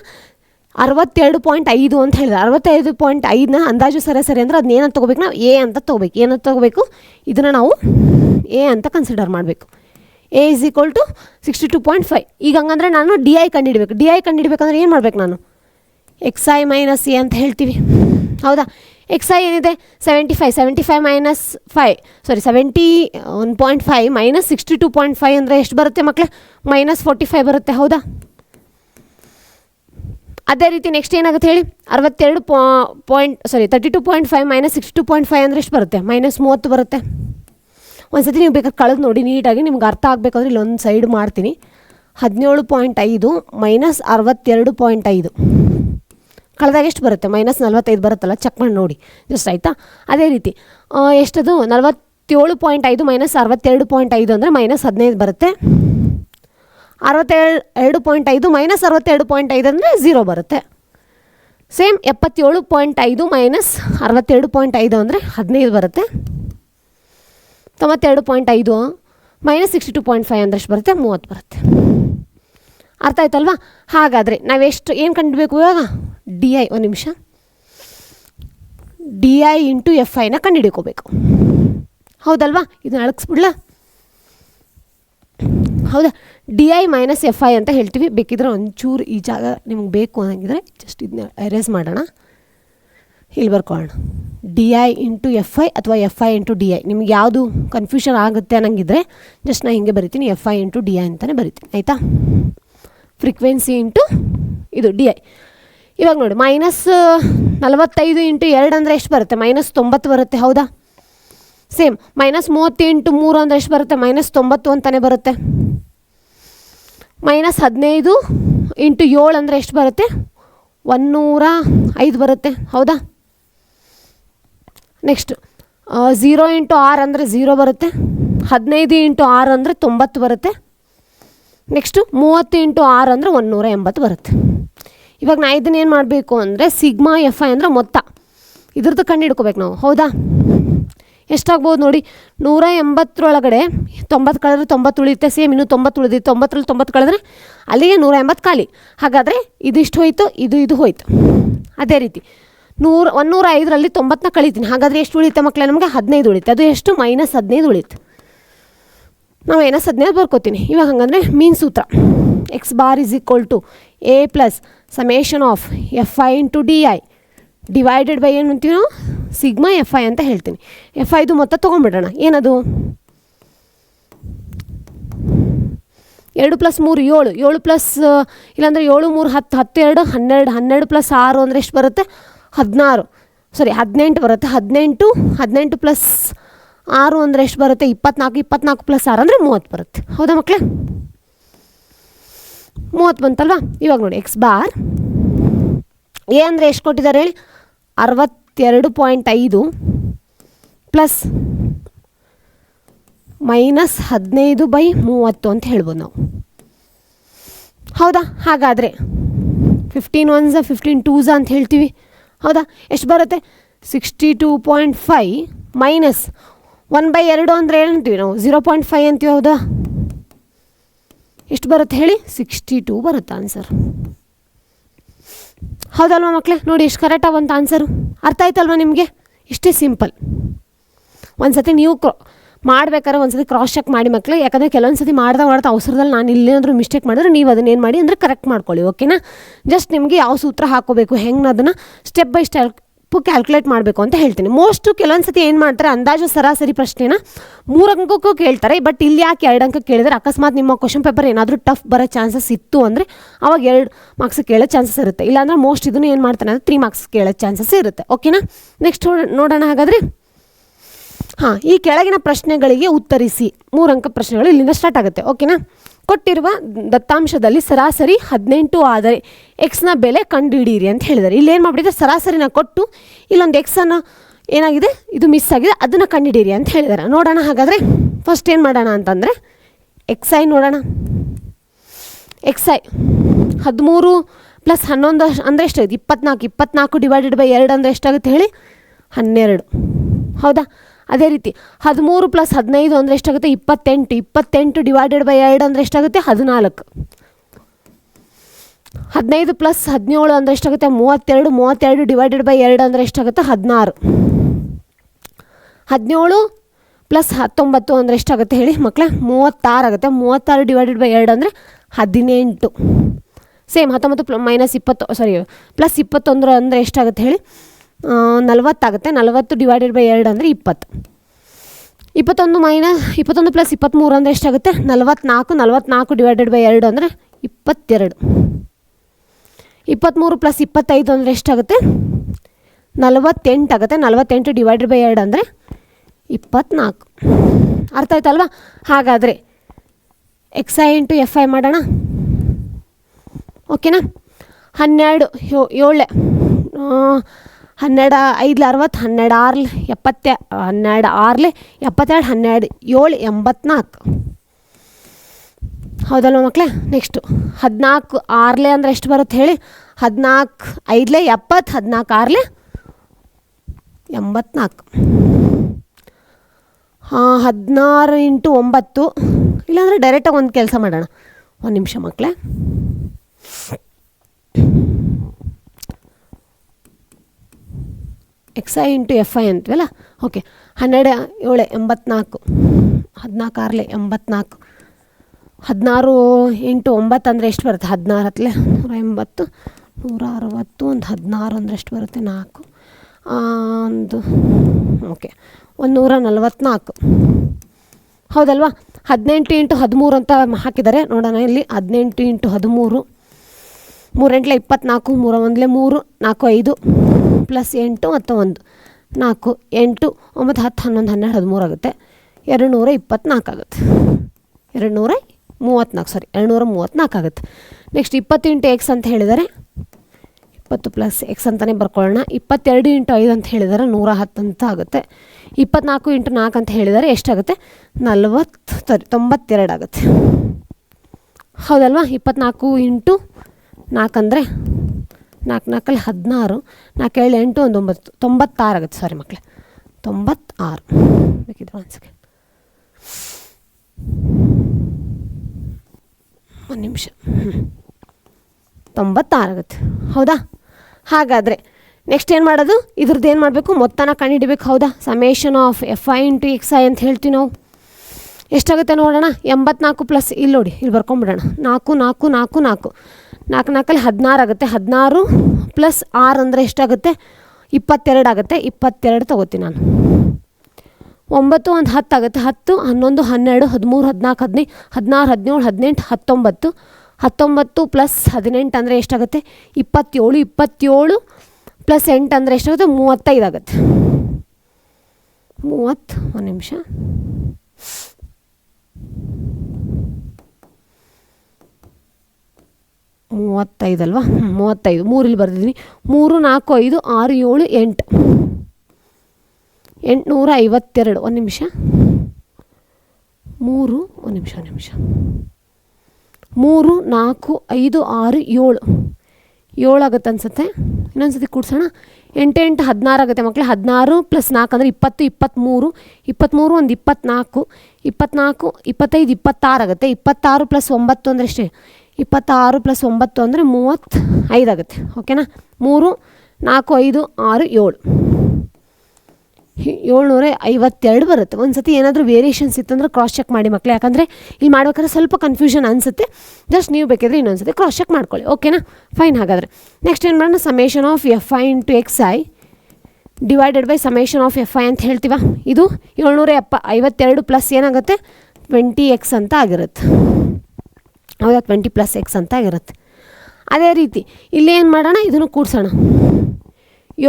62.5 ಅಂತ ಹೇಳಿದ್ದಾರೆ. 65.5ನ ಅಂದಾಜು ಸರಾಸರಿ ಅಂದರೆ ಅದನ್ನ ಏನಂತ ತೊಗೋಬೇಕು? ನಾವು ಎ ಅಂತ ತೊಗೋಬೇಕು. ಏನಂತ ತೊಗೋಬೇಕು? ಇದನ್ನು ನಾವು ಎ ಅಂತ ಕನ್ಸಿಡರ್ ಮಾಡಬೇಕು. A = 62.5. ಈಗ ಹಂಗಂದರೆ ನಾನು DI ಕಂಡುಹಿಡಬೇಕು. DI ಕಂಡುಹಿಡಬೇಕಂದ್ರೆ ಏನು ಮಾಡಬೇಕು? ನಾನು XI - A ಅಂತ ಹೇಳ್ತೀವಿ. ಹೌದಾ? XI ಏನಿದೆ? 75. 71.5 - 62.5 ಅಂದರೆ ಎಷ್ಟು ಬರುತ್ತೆ ಮಕ್ಕಳೇ? -45 ಬರುತ್ತೆ. ಹೌದಾ? ಅದೇ ರೀತಿ ನೆಕ್ಸ್ಟ್ ಏನಾಗುತ್ತೆ ಹೇಳಿ, 32.5 ಮೈನಸ್ 62.5 ಅಂದರೆ ಎಷ್ಟು ಬರುತ್ತೆ, -30 ಬರುತ್ತೆ. ಒಂದು ಸತಿ ನೀವು ಬೇಕಾದ್ರೆ ಕಳೆದು ನೋಡಿ ನೀಟಾಗಿ, ನಿಮ್ಗೆ ಅರ್ಥ ಆಗಬೇಕಾದ್ರೆ ಇಲ್ಲೊಂದು ಸೈಡ್ ಮಾಡ್ತೀನಿ. 17.5 ಮೈನಸ್ 62.5 ಕಳೆದಾಗ ಎಷ್ಟು ಬರುತ್ತೆ, -45 ಬರುತ್ತಲ್ಲ, ಚೆಕ್ ಮಾಡಿ ನೋಡಿ ಜಸ್ಟ್ ಆಯಿತಾ. ಅದೇ ರೀತಿ ಎಷ್ಟದು 47.5 ಮೈನಸ್ 62.5 ಅಂದರೆ -15 ಬರುತ್ತೆ. 62.5 ಮೈನಸ್ 62.5 ಅಂದರೆ 0 ಬರುತ್ತೆ. ಸೇಮ್ 77.5 ಮೈನಸ್ 62.5 ಅಂದರೆ 15 ಬರುತ್ತೆ. 92.5 ಮೈನಸ್ 62.5 ಅಂದರೆ ಎಷ್ಟು ಬರುತ್ತೆ, 30 ಬರುತ್ತೆ. ಅರ್ಥ ಆಯ್ತಲ್ವಾ? ಹಾಗಾದರೆ ನಾವೆಷ್ಟು ಏನು ಕಂಡುಹಿಡಬೇಕು ಇವಾಗ, DI, ಒಂದು ನಿಮಿಷ, DI ಇಂಟು FIನ ಕಂಡುಹಿಡ್ಕೋಬೇಕು. ಹೌದಲ್ವಾ? ಇದನ್ನ ಅಳಗಿಸ್ಬಿಡ್ಲಾ? ಹೌದಾ? DI ಮೈನಸ್ FI ಅಂತ ಹೇಳ್ತೀವಿ. ಬೇಕಿದ್ರೆ ಒಂಚೂರು ಈ ಜಾಗ ನಿಮ್ಗೆ ಬೇಕು ಅನ್ನಂಗಿದ್ರೆ ಜಸ್ಟ್ ಇದನ್ನ ಎರೇಸ್ ಮಾಡೋಣ, ಇಲ್ಲಿ ಬರ್ಕೊಳ್ಳೋಣ. DI ಇಂಟು FI ಅಥವಾ FI ಇಂಟು DI, ನಿಮ್ಗೆ ಯಾವುದು ಕನ್ಫ್ಯೂಷನ್ ಆಗುತ್ತೆ ಅನ್ನಂಗಿದ್ರೆ ಜಸ್ಟ್ ನಾನು ಹಿಂಗೆ ಬರಿತೀನಿ, FI ಇಂಟು DI ಅಂತಲೇ ಬರಿತೀನಿ, ಆಯಿತಾ. ಫ್ರೀಕ್ವೆನ್ಸಿ ಇಂಟು ಇದು DI. ಇವಾಗ ನೋಡಿ, -45 ಇಂಟು 2 ಅಂದರೆ ಎಷ್ಟು ಬರುತ್ತೆ, -90 ಬರುತ್ತೆ. ಹೌದಾ? ಸೇಮ್ -30 ಇಂಟು 3 ಅಂದರೆ ಎಷ್ಟು ಬರುತ್ತೆ, -90 ಅಂತಲೇ ಬರುತ್ತೆ. -15 ಇಂಟು 7 ಅಂದರೆ ಎಷ್ಟು ಬರುತ್ತೆ, 105 ಬರುತ್ತೆ. ಹೌದಾ? ನೆಕ್ಸ್ಟ್ 0 ಇಂಟು 6 ಅಂದರೆ 0 ಬರುತ್ತೆ. 15 ಇಂಟು 6 ಅಂದರೆ 90 ಬರುತ್ತೆ. ನೆಕ್ಸ್ಟು 30 ಇಂಟು 6 ಅಂದರೆ 180 ಬರುತ್ತೆ. ಇವಾಗ ನಾ ಇದನ್ನ ಏನು ಮಾಡಬೇಕು ಅಂದರೆ ಸಿಗ್ಮಾ FI ಅಂದರೆ ಮೊತ್ತ, ಇದ್ರದ್ದು ಕಂಡು ಹಿಡ್ಕೋಬೇಕು ನಾವು. ಹೌದಾ? ಎಷ್ಟಾಗ್ಬೋದು ನೋಡಿ, 180 90 ಕಳೆದ್ರೆ 90 ಉಳಿಯುತ್ತೆ. ಸೇಮ್ ಇನ್ನೂ 90 ಉಳಿದಿತ್ತು, 90ರಲ್ಲಿ 90 ಕಳೆದ್ರೆ ಅಲ್ಲಿಗೆ 180 ಖಾಲಿ. ಹಾಗಾದರೆ ಇದಿಷ್ಟು ಹೋಯ್ತು, ಇದು ಹೋಯ್ತು. ಅದೇ ರೀತಿ 105ರಲ್ಲಿ 90ನ ಕಳಿತೀನಿ. ಹಾಗಾದರೆ ಎಷ್ಟು ಉಳಿಯುತ್ತೆ ಮಕ್ಕಳೇ, ನಮಗೆ 15 ಉಳಿಯುತ್ತೆ. ಅದು ಎಷ್ಟು, -15 ಉಳಿಯುತ್ತೆ. ನಾವು -15 ಬರ್ಕೋತೀನಿ. ಇವಾಗ ಹಾಗಂದರೆ ಮೀನ್ ಸೂತ್ರ, x bar is equal to A plus summation of FI into DI divided by ಏನು ಅಂತೀವಿ ನಾವು, ಸಿಗ್ಮಾ FI ಅಂತ ಹೇಳ್ತೀನಿ. FIದು ಮೊತ್ತ ತೊಗೊಂಡ್ಬಿಡೋಣ. ಏನದು, 2 + 3 7, 7 ಪ್ಲಸ್ ಇಲ್ಲಾಂದರೆ 7 3 10, 10 2 12, 12 ಪ್ಲಸ್ 6 ಅಂದರೆ ಎಷ್ಟು ಬರುತ್ತೆ, 18 ಬರುತ್ತೆ. 18 ಪ್ಲಸ್ 6 ಅಂದರೆ ಎಷ್ಟು ಬರುತ್ತೆ, 24, 24 ಪ್ಲಸ್ 6 ಅಂದರೆ 30 ಬರುತ್ತೆ. ಹೌದಾ ಮಕ್ಕಳೇ? 30 ಬಂತಲ್ವಾ? ಇವಾಗ ನೋಡಿ, x ಬಾರ್ A ಅಂದರೆ ಎಷ್ಟು ಕೊಟ್ಟಿದ್ದಾರೆ ಹೇಳಿ, 62.5 ಪ್ಲಸ್ -15/30 ಅಂತ ಹೇಳ್ಬೋದು ನಾವು. ಹೌದಾ? ಹಾಗಾದರೆ 15 1s 15 2s ಅಂತ ಹೇಳ್ತೀವಿ. ಹೌದಾ? ಎಷ್ಟು ಬರುತ್ತೆ, 62.5 ಮೈನಸ್ 1/2 ಅಂದರೆ ಏನಂತೀವಿ ನಾವು, 0.5 ಅಂತೀವಿ. ಹೌದಾ? ಎಷ್ಟು ಬರುತ್ತೆ ಹೇಳಿ, 62 ಬರುತ್ತೆ ಆನ್ಸರ್. ಹೌದಲ್ವ ಮಕ್ಕಳೇ? ನೋಡಿ ಎಷ್ಟು ಕರೆಕ್ಟಾಗಿ ಬಂತು ಆನ್ಸರು. ಅರ್ಥ ಆಯ್ತಲ್ವ ನಿಮಗೆ? ಇಷ್ಟೇ ಸಿಂಪಲ್. ಒಂದು ಸತಿ ನೀವು ಮಾಡ್ಬೇಕಾದ್ರೆ ಒಂದು ಸತಿ ಕ್ರಾಸ್ ಚೆಕ್ ಮಾಡಿ ಮಕ್ಕಳೇ. ಯಾಕಂದರೆ ಕೆಲವೊಂದು ಸತಿ ಮಾಡ್ತಾ ಅವಸರದಲ್ಲಿ ನಾನು ಇಲ್ಲೇನಾದರೂ ಮಿಸ್ಟೇಕ್ ಮಾಡಿದ್ರೆ ನೀವು ಅದನ್ನೇನು ಮಾಡಿ ಅಂದರೆ ಕರೆಕ್ಟ್ ಮಾಡ್ಕೊಳ್ಳಿ. ಓಕೆನಾ? ಜಸ್ಟ್ ನಿಮಗೆ ಯಾವ ಸೂತ್ರ ಹಾಕೋಬೇಕು, ಹೆಂಗೆ ಅದನ್ನು ಸ್ಟೆಪ್ ಬೈ ಸ್ಟೆಪ್ ಕ್ಯಾಲ್ಕುಲೇಟ್ ಮಾಡಬೇಕು ಅಂತ ಹೇಳ್ತೀನಿ. ಮೋಸ್ಟು ಕೆಲವೊಂದು ಸತಿ ಏನು ಮಾಡ್ತಾರೆ, ಅಂದಾಜು ಸರಾಸರಿ ಪ್ರಶ್ನೆನ 3 ಅಂಕಕ್ಕೂ ಕೇಳ್ತಾರೆ. ಬಟ್ ಇಲ್ಲಿ ಯಾಕೆ 2 ಅಂಕ ಕೇಳಿದರೆ, ಅಕಸ್ಮಾತ್ ನಿಮ್ಮ ಕ್ವಶನ್ ಪೇಪರ್ ಏನಾದರೂ ಟಫ್ ಬರೋ ಚಾನ್ಸಸ್ ಇತ್ತು ಅಂದರೆ ಅವಾಗ 2 ಮಾರ್ಕ್ಸ್ ಕೇಳೋ ಚಾನ್ಸಸ್ ಇರುತ್ತೆ. ಇಲ್ಲಾಂದರೆ ಮೋಸ್ಟ್ ಇದನ್ನು ಏನು ಮಾಡ್ತಾನೆ ಅಂದರೆ 3 ಮಾರ್ಕ್ಸ್ ಕೇಳೋ ಚಾನ್ಸಸ್ ಇರುತ್ತೆ. ಓಕೆನಾ? ನೆಕ್ಸ್ಟ್ ನೋಡೋಣ ಹಾಗಾದರೆ. ಈ ಕೆಳಗಿನ ಪ್ರಶ್ನೆಗಳಿಗೆ ಉತ್ತರಿಸಿ. 3 ಅಂಕ ಪ್ರಶ್ನೆಗಳು ಇಲ್ಲಿಂದ ಸ್ಟಾರ್ಟ್ ಆಗುತ್ತೆ. ಓಕೆನಾ? ಕೊಟ್ಟಿರುವ ದತ್ತಾಂಶದಲ್ಲಿ ಸರಾಸರಿ 18 ಆದರೆ ಎಕ್ಸ್ನ ಬೆಲೆ ಕಂಡುಹಿಡಿಯಿರಿ ಅಂತ ಹೇಳಿದ್ದಾರೆ. ಇಲ್ಲಿ ಏನು ಮಾಡಿಬಿಟ್ಟಿದೆ, ಸರಾಸರಿನ ಕೊಟ್ಟು ಇಲ್ಲೊಂದು ಎಕ್ಸನ್ನು ಏನಾಗಿದೆ, ಇದು ಮಿಸ್ ಆಗಿದೆ, ಅದನ್ನು ಕಂಡುಹಿಡಿಯಿರಿ ಅಂತ ಹೇಳಿದ್ದಾರೆ. ನೋಡೋಣ ಹಾಗಾದರೆ. ಫಸ್ಟ್ ಏನು ಮಾಡೋಣ ಅಂತಂದರೆ XI ನೋಡೋಣ. XI 13 + 11 ಅಂದರೆ ಎಷ್ಟಾಗುತ್ತೆ, 24. 24 ಡಿವೈಡೆಡ್ ಬೈ 2 ಅಂದರೆ ಎಷ್ಟಾಗುತ್ತೆ ಹೇಳಿ, 12. ಹೌದಾ? ಅದೇ ರೀತಿ 13 + 15 ಅಂದರೆ ಎಷ್ಟಾಗುತ್ತೆ, 28. 28 ಡಿವೈಡೆಡ್ ಬೈ 2 ಅಂದರೆ ಎಷ್ಟಾಗುತ್ತೆ, 14. 15 + 17 ಅಂದರೆ ಎಷ್ಟಾಗುತ್ತೆ, 32. 32 ಡಿವೈಡೆಡ್ ಬೈ 2 ಅಂದರೆ ಎಷ್ಟಾಗುತ್ತೆ, 16. 17 + 19 ಅಂದರೆ ಎಷ್ಟಾಗುತ್ತೆ ಹೇಳಿ ಮಕ್ಕಳೇ, 36 ಆಗುತ್ತೆ. 36 ಡಿವೈಡೆಡ್ ಬೈ 2 ಅಂದರೆ 18. ಸೇಮ್ 19 ಪ್ಲಸ್ 21 ಅಂದರೆ ಎಷ್ಟಾಗುತ್ತೆ ಹೇಳಿ, 40 ಆಗುತ್ತೆ. 40 ಡಿವೈಡೆಡ್ ಬೈ 2 ಅಂದರೆ 20. 21 + 23 ಅಂದರೆ ಎಷ್ಟಾಗುತ್ತೆ, 44. 44 ಡಿವೈಡೆಡ್ ಬೈ 2 ಅಂದರೆ 22. 23 ಪ್ಲಸ್ 25 ಅಂದರೆ ಎಷ್ಟಾಗುತ್ತೆ? 48 ಆಗುತ್ತೆ. 48 ಡಿವೈಡೆಡ್ ಬೈ 2 ಅಂದರೆ 24. ಅರ್ಥ ಆಯ್ತಲ್ವಾ? ಹಾಗಾದರೆ X I into F I ಮಾಡೋಣ. ಓಕೆನಾ? 12 7 12 5 60 12 6 70 12 6 72 12 7 84. ಹೌದಲ್ವ ಮಕ್ಕಳೇ? ನೆಕ್ಸ್ಟು 14 6 ಅಂದರೆ ಎಷ್ಟು ಬರುತ್ತೆ ಹೇಳಿ? 14 5 70 14 6 84. 16 ಇಂಟು 9. ಇಲ್ಲಾಂದರೆ ಡೈರೆಕ್ಟಾಗಿ ಒಂದು ಕೆಲಸ ಮಾಡೋಣ. ಒಂದು ನಿಮಿಷ ಮಕ್ಕಳೇ. X I into F I ಅಂತೀವಲ್ಲ. ಓಕೆ, 12 7 84 14 6 84. 16 ಇಂಟು 9 ಅಂದರೆ ಎಷ್ಟು ಬರುತ್ತೆ? 16 ಹತ್ತಲೆ 180 160. ಒಂದು 16 ಅಂದರೆ ಎಷ್ಟು ಬರುತ್ತೆ? 4 ಒಂದು ಓಕೆ 144. ಹೌದಲ್ವಾ? 18 ಇಂಟು 13 ಅಂತ ಹಾಕಿದ್ದಾರೆ ನೋಡೋಣ ಇಲ್ಲಿ. 18 ಇಂಟು 13 3 8 24 3 1 3 4 5 ಪ್ಲಸ್ 8 ಮತ್ತು 1 4 8 9 10 11 12 13 ಆಗುತ್ತೆ. 224 ಆಗುತ್ತೆ. 234 ಆಗುತ್ತೆ. ನೆಕ್ಸ್ಟ್ 20 ಇಂಟು ಎಕ್ಸ್ ಅಂತ ಹೇಳಿದ್ದಾರೆ. 20 ಪ್ಲಸ್ ಎಕ್ಸ್ ಅಂತಲೇ ಬರ್ಕೊಳ್ಳೋಣ. 22 ಇಂಟು 5 ಅಂತ ಹೇಳಿದ್ದಾರೆ 110 ಅಂತ ಆಗುತ್ತೆ. 24 ಇಂಟು 4 ಅಂತ ಹೇಳಿದ್ದಾರೆ ಎಷ್ಟಾಗುತ್ತೆ? 92 ಆಗುತ್ತೆ. ಹೌದಲ್ವಾ? 24 ಇಂಟು 4 ಅಂದರೆ 4 4 16 4 7 8 1 9 96 ಆಗುತ್ತೆ. ಸಾರಿ ಮಕ್ಕಳೇ, 96 ಬೇಕಿದ್ರೆ ಒಂದು ಸೆಕೆಂಡ್, ಒಂದು ನಿಮಿಷ. 96 ಆಗುತ್ತೆ. ಹೌದಾ? ಹಾಗಾದರೆ ನೆಕ್ಸ್ಟ್ ಏನು ಮಾಡೋದು? ಇದ್ರದ್ದು ಏನು ಮಾಡಬೇಕು? ಮೊತ್ತನ ಕಂಡುಹಿಡಿಬೇಕು. ಹೌದಾ? Summation of F I into X I ಅಂತ ಹೇಳ್ತೀವಿ ನಾವು. ಎಷ್ಟಾಗುತ್ತೆ ನೋಡೋಣ. 84 ಪ್ಲಸ್ ಇಲ್ಲಿ ನೋಡಿ, ಇಲ್ಲಿ ಬರ್ಕೊಂಬಿಡೋಣ. 4 4 4 4 4 4 16 ಆಗುತ್ತೆ. 16 ಪ್ಲಸ್ 6 ಅಂದರೆ ಎಷ್ಟಾಗುತ್ತೆ? 22 ಆಗುತ್ತೆ. 22 ತೊಗೋತೀನಿ ನಾನು. 9 ಒಂದು 10 ಆಗುತ್ತೆ. 10 11 12 13 14 15 16 17 18 19 ಪ್ಲಸ್ 18 ಅಂದರೆ ಎಷ್ಟಾಗುತ್ತೆ? 27 27 ಪ್ಲಸ್ 8 ಅಂದರೆ ಎಷ್ಟಾಗುತ್ತೆ? 35 ಆಗುತ್ತೆ. 30 ಒಂದು ನಿಮಿಷ. 35 ಅಲ್ವಾ? 35 3 ಇಲ್ಲಿ ಬರ್ದಿದ್ದೀನಿ. 3 4 5 6 7 8 852. ಒಂದು ನಿಮಿಷ. 3 ಒಂದು ನಿಮಿಷ 3 4 5 6 7 ಆಗುತ್ತೆ ಅನಿಸುತ್ತೆ. ಇನ್ನೊಂದು ಸತಿ ಕೂಡ್ಸೋಣ. 8 8 16 ಆಗುತ್ತೆ ಮಕ್ಕಳೇ. 16 ಪ್ಲಸ್ 4 ಅಂದರೆ 20 23 23 ಒಂದು 24 24 25 26 ಆಗುತ್ತೆ. 26 ಪ್ಲಸ್ 9 ಅಂದರೆ ಎಷ್ಟೇ? 26 ಪ್ಲಸ್ 9 ಅಂದರೆ 35 ಆಗುತ್ತೆ. ಓಕೆನಾ? 3 4 5 6 752 ಬರುತ್ತೆ. ಒಂದು ಸತಿ ಏನಾದರೂ ವೇರಿಯೇಷನ್ಸ್ ಇತ್ತಂದ್ರೆ ಕ್ರಾಸ್ ಚೆಕ್ ಮಾಡಿ ಮಕ್ಕಳೇ. ಯಾಕಂದರೆ ಇಲ್ಲಿ ಮಾಡ್ಬೇಕಾದ್ರೆ ಸ್ವಲ್ಪ ಕನ್ಫ್ಯೂಷನ್ ಅನಿಸುತ್ತೆ. ಜಸ್ಟ್ ನೀವು ಬೇಕಿದ್ರೆ ಇನ್ನೊಂದು ಸತಿ ಕ್ರಾಸ್ ಚೆಕ್ ಮಾಡ್ಕೊಳ್ಳಿ. ಓಕೆನಾ? ಫೈನ್. ಹಾಗಾದರೆ ನೆಕ್ಸ್ಟ್ ಏನು ಮಾಡೋಣ? Summation of F I into X I divided by summation of F I ಅಂತ ಹೇಳ್ತೀವ. ಇದು 752 ಪ್ಲಸ್ ಏನಾಗುತ್ತೆ? 20x ಅಂತ ಆಗಿರುತ್ತೆ. ಹೌದಾ? 20 ಪ್ಲಸ್ ಎಕ್ಸ್ ಅಂತ ಆಗಿರುತ್ತೆ. ಅದೇ ರೀತಿ ಇಲ್ಲೇನು ಮಾಡೋಣ? ಇದನ್ನು ಕೂಡಿಸೋಣ.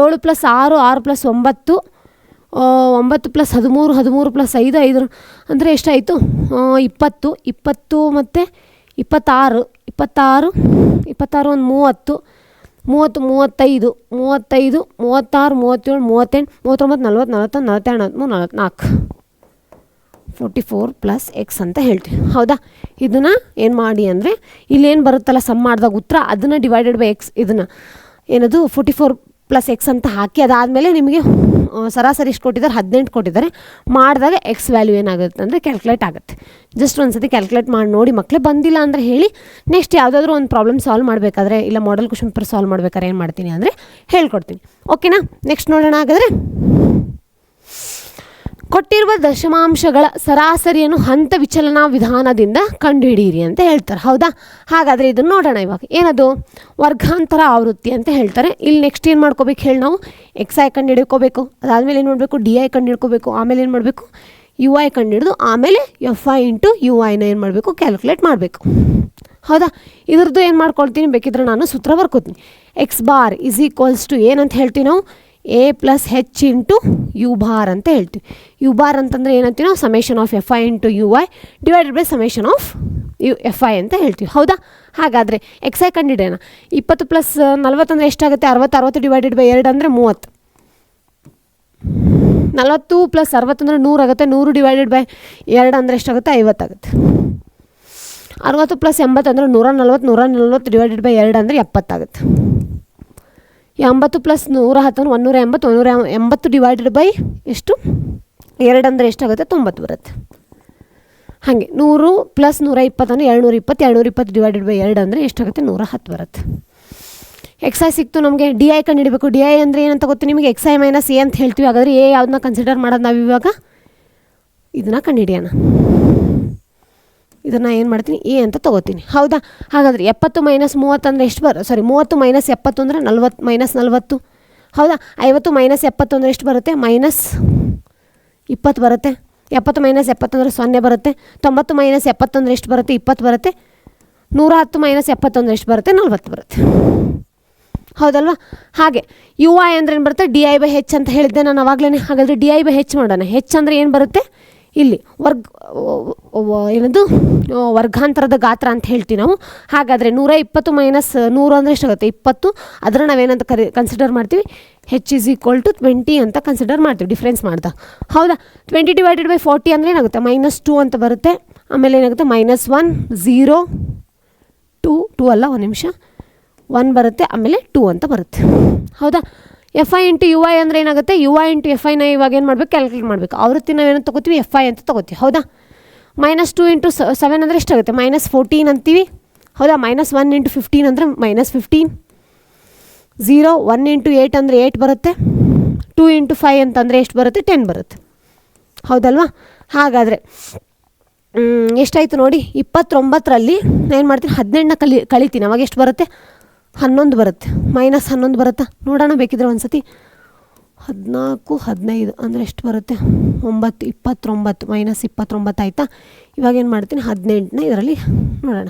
7 ಪ್ಲಸ್ 6 6 ಪ್ಲಸ್ 9 9 ಪ್ಲಸ್ 13 13 ಪ್ಲಸ್ 5 5 ಅಂದರೆ ಎಷ್ಟಾಯಿತು? 20 20 ಮತ್ತು 26 26 26 ಒಂದು 30 30 35 35 36 37 38 39 40 41 42 43 44 ಪ್ಲಸ್ ಎಕ್ಸ್ ಅಂತ ಹೇಳ್ತೀವಿ. ಹೌದಾ? ಇದನ್ನು ಏನು ಮಾಡಿ ಅಂದರೆ ಇಲ್ಲೇನು ಬರುತ್ತಲ್ಲ ಸಮ್ ಮಾಡಿದಾಗ ಉತ್ತರ, ಅದನ್ನು ಡಿವೈಡೆಡ್ ಬೈ ಎಕ್ಸ್, ಇದನ್ನು ಏನದು 44 ಪ್ಲಸ್ ಎಕ್ಸ್ ಅಂತ ಹಾಕಿ ಅದಾದಮೇಲೆ ನಿಮಗೆ ಸರಾಸರಿ ಎಷ್ಟು ಕೊಟ್ಟಿದ್ದಾರೆ? 18 ಕೊಟ್ಟಿದ್ದಾರೆ. ಮಾಡಿದಾಗ ಎಕ್ಸ್ ವ್ಯಾಲ್ಯೂ ಏನಾಗುತ್ತೆ ಅಂದರೆ ಕ್ಯಾಲ್ಕುಲೇಟ್ ಆಗುತ್ತೆ. ಜಸ್ಟ್ ಒಂದು ಸತಿ ಕ್ಯಾಲ್ಕುಲೇಟ್ ಮಾಡಿ ನೋಡಿ ಮಕ್ಕಳೇ. ಬಂದಿಲ್ಲ ಅಂದರೆ ಹೇಳಿ. ನೆಕ್ಸ್ಟ್ ಯಾವುದಾದ್ರೂ ಒಂದು ಪ್ರಾಬ್ಲಮ್ ಸಾಲ್ವ್ ಮಾಡಬೇಕಾದ್ರೆ ಇಲ್ಲ ಮಾಡೆಲ್ ಕ್ವೆಶ್ಚನ್ ಪೇಪರ್ ಸಾಲ್ವ್ ಮಾಡ್ಬೇಕಾದ್ರೆ ಏನು ಮಾಡ್ತೀನಿ ಅಂದರೆ ಹೇಳ್ಕೊಡ್ತೀನಿ. ಓಕೆನಾ? ನೆಕ್ಸ್ಟ್ ನೋಡೋಣ. ಹಾಗಾದರೆ ಕೊಟ್ಟಿರುವ ದಶಮಾಂಶಗಳ ಸರಾಸರಿಯನ್ನು ಹಂತ ವಿಚಲನಾ ವಿಧಾನದಿಂದ ಕಂಡುಹಿಡಿಯಿರಿ ಅಂತ ಹೇಳ್ತಾರೆ. ಹೌದಾ? ಹಾಗಾದರೆ ಇದನ್ನು ನೋಡೋಣ. ಇವಾಗ ಏನದು? ವರ್ಗಾಂತರ ಆವೃತ್ತಿ ಅಂತ ಹೇಳ್ತಾರೆ. ಇಲ್ಲಿ ನೆಕ್ಸ್ಟ್ ಏನು ಮಾಡ್ಕೋಬೇಕು ಹೇಳಿ? ನಾವು ಎಕ್ಸ್ ಐ ಕಂಡು ಹಿಡ್ಕೋಬೇಕು. ಅದಾದಮೇಲೆ ಏನು ಮಾಡಬೇಕು? ಡಿ ಐ ಕಂಡು ಹಿಡ್ಕೋಬೇಕು. ಆಮೇಲೆ ಏನು ಮಾಡಬೇಕು? ಯು ಐ ಕಂಡುಹಿಡಿದು ಆಮೇಲೆ ಎಫ್ ಐ ಇಂಟು ಯು ಐನ ಏನು ಮಾಡಬೇಕು ಕ್ಯಾಲ್ಕುಲೇಟ್ ಮಾಡಬೇಕು. ಹೌದಾ, ಇದ್ರದ್ದು ಏನು ಮಾಡ್ಕೊಳ್ತೀನಿ, ಬೇಕಿದ್ರೆ ನಾನು ಸೂತ್ರ ಬರ್ಕೋತೀನಿ. X bar is equals to ಏನಂತ ಹೇಳ್ತೀವಿ ನಾವು, A plus H into U bar ಅಂತ ಹೇಳ್ತೀವಿ. ಯು ಬಾರ್ ಅಂತಂದರೆ ಏನಂತೀವಿ ನಾವು, summation of F I into U I divided by summation of F I ಅಂತ ಹೇಳ್ತೀವಿ. ಹೌದಾ, ಹಾಗಾದರೆ ಎಕ್ಸ್ ಐ ಕಂಡಿಡೋಣ. 20 ಪ್ಲಸ್ 40 ಅಂದರೆ ಎಷ್ಟಾಗುತ್ತೆ, 60. 60 ಡಿವೈಡೆಡ್ ಬೈ 2 ಅಂದರೆ 30. 40 ಪ್ಲಸ್ 60 ಅಂದರೆ 100 ಆಗುತ್ತೆ. 100 ಡಿವೈಡೆಡ್ ಬೈ 2 ಅಂದರೆ ಎಷ್ಟಾಗುತ್ತೆ, 50 ಆಗುತ್ತೆ. 60 ಪ್ಲಸ್ 80 ಅಂದರೆ 140. 140 ಡಿವೈಡೆಡ್ ಬೈ 2 ಅಂದರೆ 70 ಆಗುತ್ತೆ. 80 ಪ್ಲಸ್ 110 ಅಂದರೆ 180. 180 ಡಿವೈಡೆಡ್ ಬೈ ಎಷ್ಟು, 2 ಅಂದರೆ ಎಷ್ಟಾಗುತ್ತೆ, 90 ಬರುತ್ತೆ. ಹಾಗೆ 100 ಪ್ಲಸ್ 120 ಅಂದರೆ 220. 220 ಡಿವೈಡೆಡ್ ಬೈ 2 ಅಂದರೆ ಎಷ್ಟಾಗುತ್ತೆ, 110 ಬರುತ್ತೆ. ಎಕ್ಸ್ ಐ ಸಿಕ್ತು ನಮಗೆ. ಡಿ ಐ ಕಂಡುಹಿಡಬೇಕು. ಡಿ ಐ ಅಂದರೆ ಏನಂತ ಗೊತ್ತು ನಿಮಗೆ, ಎಕ್ಸ್ ಐ ಮೈನಸ್ ಎ ಅಂತ ಹೇಳ್ತೀವಿ. ಹಾಗಾದರೆ ಎ ಯಾವುದನ್ನ ಕನ್ಸಿಡರ್ ಮಾಡೋದು ನಾವು ಇವಾಗ, ಇದನ್ನು ಕಂಡುಹಿಡಿಯೋಣ. ಇದನ್ನು ಏನು ಮಾಡ್ತೀನಿ, ಎ ಅಂತ ತೊಗೋತೀನಿ. ಹೌದಾ, ಹಾಗಾದರೆ 70 ಮೈನಸ್ 30 ಅಂದರೆ ಎಷ್ಟು 30 ಮೈನಸ್ 70 ಅಂದರೆ 40 ಮೈನಸ್ 40. ಹೌದಾ, 50 ಮೈನಸ್ 70 ಅಂದರೆ ಎಷ್ಟು ಬರುತ್ತೆ, ಮೈನಸ್ 20 ಬರುತ್ತೆ. 70 ಮೈನಸ್ 70 ಅಂದರೆ 0 ಬರುತ್ತೆ. 90 ಮೈನಸ್ 70 ಅಂದರೆ ಎಷ್ಟು ಬರುತ್ತೆ, 20 ಬರುತ್ತೆ. 110 ಮೈನಸ್ 70 ಅಂದರೆ ಎಷ್ಟು ಬರುತ್ತೆ, 40 ಬರುತ್ತೆ. ಹೌದಲ್ವಾ. ಹಾಗೆ ಯು ಐ ಅಂದರೆ ಏನು ಬರುತ್ತೆ, ಡಿ ಐ ಬೈ ಹೆಚ್ ಅಂತ ಹೇಳಿದ್ದೆ ನಾನು ಅವಾಗಲೇ. ಹಾಗಾದರೆ ಡಿ ಐ ಬೈ ಹೆಚ್ ಮಾಡೋಣ. ಹೆಚ್ ಅಂದರೆ ಏನು ಬರುತ್ತೆ, ಇಲ್ಲಿ ಏನದು ವರ್ಗಾಂತರದ ಗಾತ್ರ ಅಂತ ಹೇಳ್ತೀವಿ ನಾವು. ಹಾಗಾದರೆ 120 ಮೈನಸ್ 100 ಅಂದರೆ ಎಷ್ಟಾಗುತ್ತೆ, 20. ಅದರ ನಾವೇನಂತ ಕನ್ಸಿಡರ್ ಮಾಡ್ತೀವಿ, ಹೆಚ್ ಇಸ್ ಈಕ್ವಲ್ ಟು 20 ಅಂತ ಕನ್ಸಿಡರ್ ಮಾಡ್ತೀವಿ, ಡಿಫ್ರೆನ್ಸ್ ಮಾಡ್ತಾ. ಹೌದಾ, 20 ಡಿವೈಡೆಡ್ ಬೈ 40 ಅಂದರೆ ಏನಾಗುತ್ತೆ, -2 ಅಂತ ಬರುತ್ತೆ. ಆಮೇಲೆ ಏನಾಗುತ್ತೆ, -1 0 2 ಅಲ್ಲ, 1 ನಿಮಿಷ, 1 ಬರುತ್ತೆ. ಆಮೇಲೆ 2 ಅಂತ ಬರುತ್ತೆ. ಹೌದಾ, F I into U I ಅಂದರೆ ಏನಾಗುತ್ತೆ, ಯು ಐ ಇಂಟು ಎಫ್ ಐನ ಇವಾಗ ಏನು ಮಾಡಬೇಕು, ಕ್ಯಾಲ್ಕುಲೇಟ್ ಮಾಡಬೇಕು. ಆವೃತ್ತಿ ನಾವೇನು ತೊಗೋತೀವಿ, ಎಫ್ ಐ ಅಂತ ತೊಗೋತೀವಿ. ಹೌದಾ, -2 ಇಂಟು 7 ಅಂದರೆ ಎಷ್ಟಾಗುತ್ತೆ, -14 ಅಂತೀವಿ. ಹೌದಾ, -1 ಇಂಟು 15 ಅಂದರೆ -15. 0 1 ಇಂಟು 8 ಅಂದರೆ 8 ಬರುತ್ತೆ. 2 ಇಂಟು 5 ಅಂತಂದರೆ ಎಷ್ಟು ಬರುತ್ತೆ, 10 ಬರುತ್ತೆ. ಹೌದಲ್ವಾ. ಹಾಗಾದರೆ ಎಷ್ಟಾಯಿತು ನೋಡಿ, 29ರಲ್ಲಿ ಏನು ಮಾಡ್ತೀನಿ, 18ನ ಕಳಿತೀನಿ. ಅವಾಗ ಎಷ್ಟು ಬರುತ್ತೆ, 11 ಬರುತ್ತೆ. -11 ಬರುತ್ತಾ ನೋಡೋಣ ಬೇಕಿದ್ರೆ ಒಂದು ಸತಿ. 14 15 ಅಂದರೆ ಎಷ್ಟು ಬರುತ್ತೆ, 9 29 -29 ಆಯಿತಾ. ಇವಾಗ ಏನು ಮಾಡ್ತೀನಿ, 18ನ ಇದರಲ್ಲಿ ನೋಡೋಣ.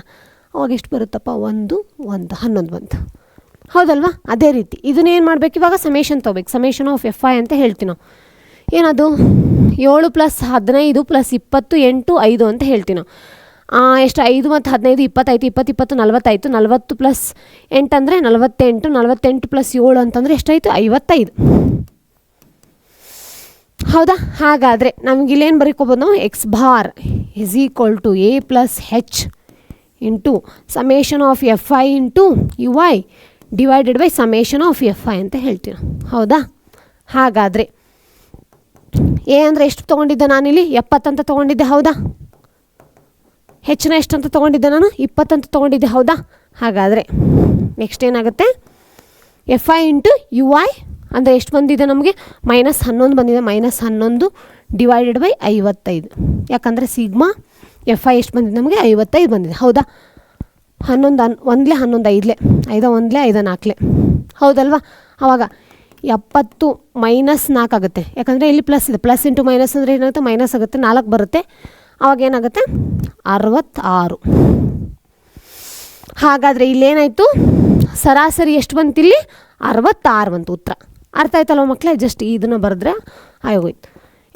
ಅವಾಗ ಎಷ್ಟು ಬರುತ್ತಪ್ಪ, 1 11 ಬಂತು. ಹೌದಲ್ವಾ. ಅದೇ ರೀತಿ ಇದನ್ನೇನು ಮಾಡಬೇಕು, ಇವಾಗ ಸಮೇಷನ್ ತೊಗೋಬೇಕು. ಸಮೇಷನ್ ಆಫ್ ಎಫ್ ಐ ಅಂತ ಹೇಳ್ತೀವಿ ನಾವು. ಏನದು, 7 ಪ್ಲಸ್ 15 ಪ್ಲಸ್ 20 8 5 ಅಂತ ಹೇಳ್ತೀವಿ ನಾವು. ಎಷ್ಟು, 5 ಮತ್ತು 15 25 20 20 40 ಆಯಿತು. 40 ಪ್ಲಸ್ 8 ಅಂದರೆ 48. 48 ಪ್ಲಸ್ 7 ಅಂತಂದರೆ ಎಷ್ಟಾಯಿತು, 55. ಹೌದಾ. ಹಾಗಾದರೆ ನಮ್ಗೆ ಇಲ್ಲೇನು ಬರೀಕೋಬೋದು ನಾವು, X bar is equal to A plus H into summation of F I into U I divided by summation of F I ಅಂತ ಹೇಳ್ತೀವಿ. ಹೌದಾ. ಹಾಗಾದರೆ ಎ ಅಂದರೆ ಎಷ್ಟು ತೊಗೊಂಡಿದ್ದೆ ನಾನಿಲ್ಲಿ, 70 ಅಂತ ತೊಗೊಂಡಿದ್ದೆ. ಹೌದಾ. ಹೆಚ್ಚಿನ ಎಷ್ಟು ಅಂತ ತೊಗೊಂಡಿದ್ದೆ ನಾನು, 20 ಅಂತ ತೊಗೊಂಡಿದ್ದೆ. ಹೌದಾ. ಹಾಗಾದರೆ ನೆಕ್ಸ್ಟ್ ಏನಾಗುತ್ತೆ, F I into U I ಅಂದರೆ ಎಷ್ಟು ಬಂದಿದೆ ನಮಗೆ, -11 ಬಂದಿದೆ. -11 ಡಿವೈಡೆಡ್ ಬೈ 55. ಯಾಕಂದರೆ ಸಿಗ್ಮಾ ಎಫ್ ಐ ಎಷ್ಟು ಬಂದಿದೆ ನಮಗೆ, 55 ಬಂದಿದೆ. ಹೌದಾ. 11 1 11 5 5 1 5 4. ಹೌದಲ್ವಾ. ಆವಾಗ 70 -4 ಆಗುತ್ತೆ. ಯಾಕಂದರೆ ಇಲ್ಲಿ ಪ್ಲಸ್ ಇದೆ. ಪ್ಲಸ್ ಇಂಟು ಮೈನಸ್ ಅಂದರೆ ಏನಾಗುತ್ತೆ, ಮೈನಸ್ ಆಗುತ್ತೆ. 4 ಬರುತ್ತೆ. ಆವಾಗ ಏನಾಗುತ್ತೆ, 66. ಹಾಗಾದರೆ ಇಲ್ಲೇನಾಯಿತು, ಸರಾಸರಿ ಎಷ್ಟು ಬಂತು ಇಲ್ಲಿ, 66 ಬಂತು ಉತ್ತರ. ಅರ್ಥ ಆಯ್ತಲ್ವ ಮಕ್ಕಳೇ. ಜಸ್ಟ್ ಇದನ್ನು ಬರೆದ್ರೆ ಆಗೋಯ್ತು.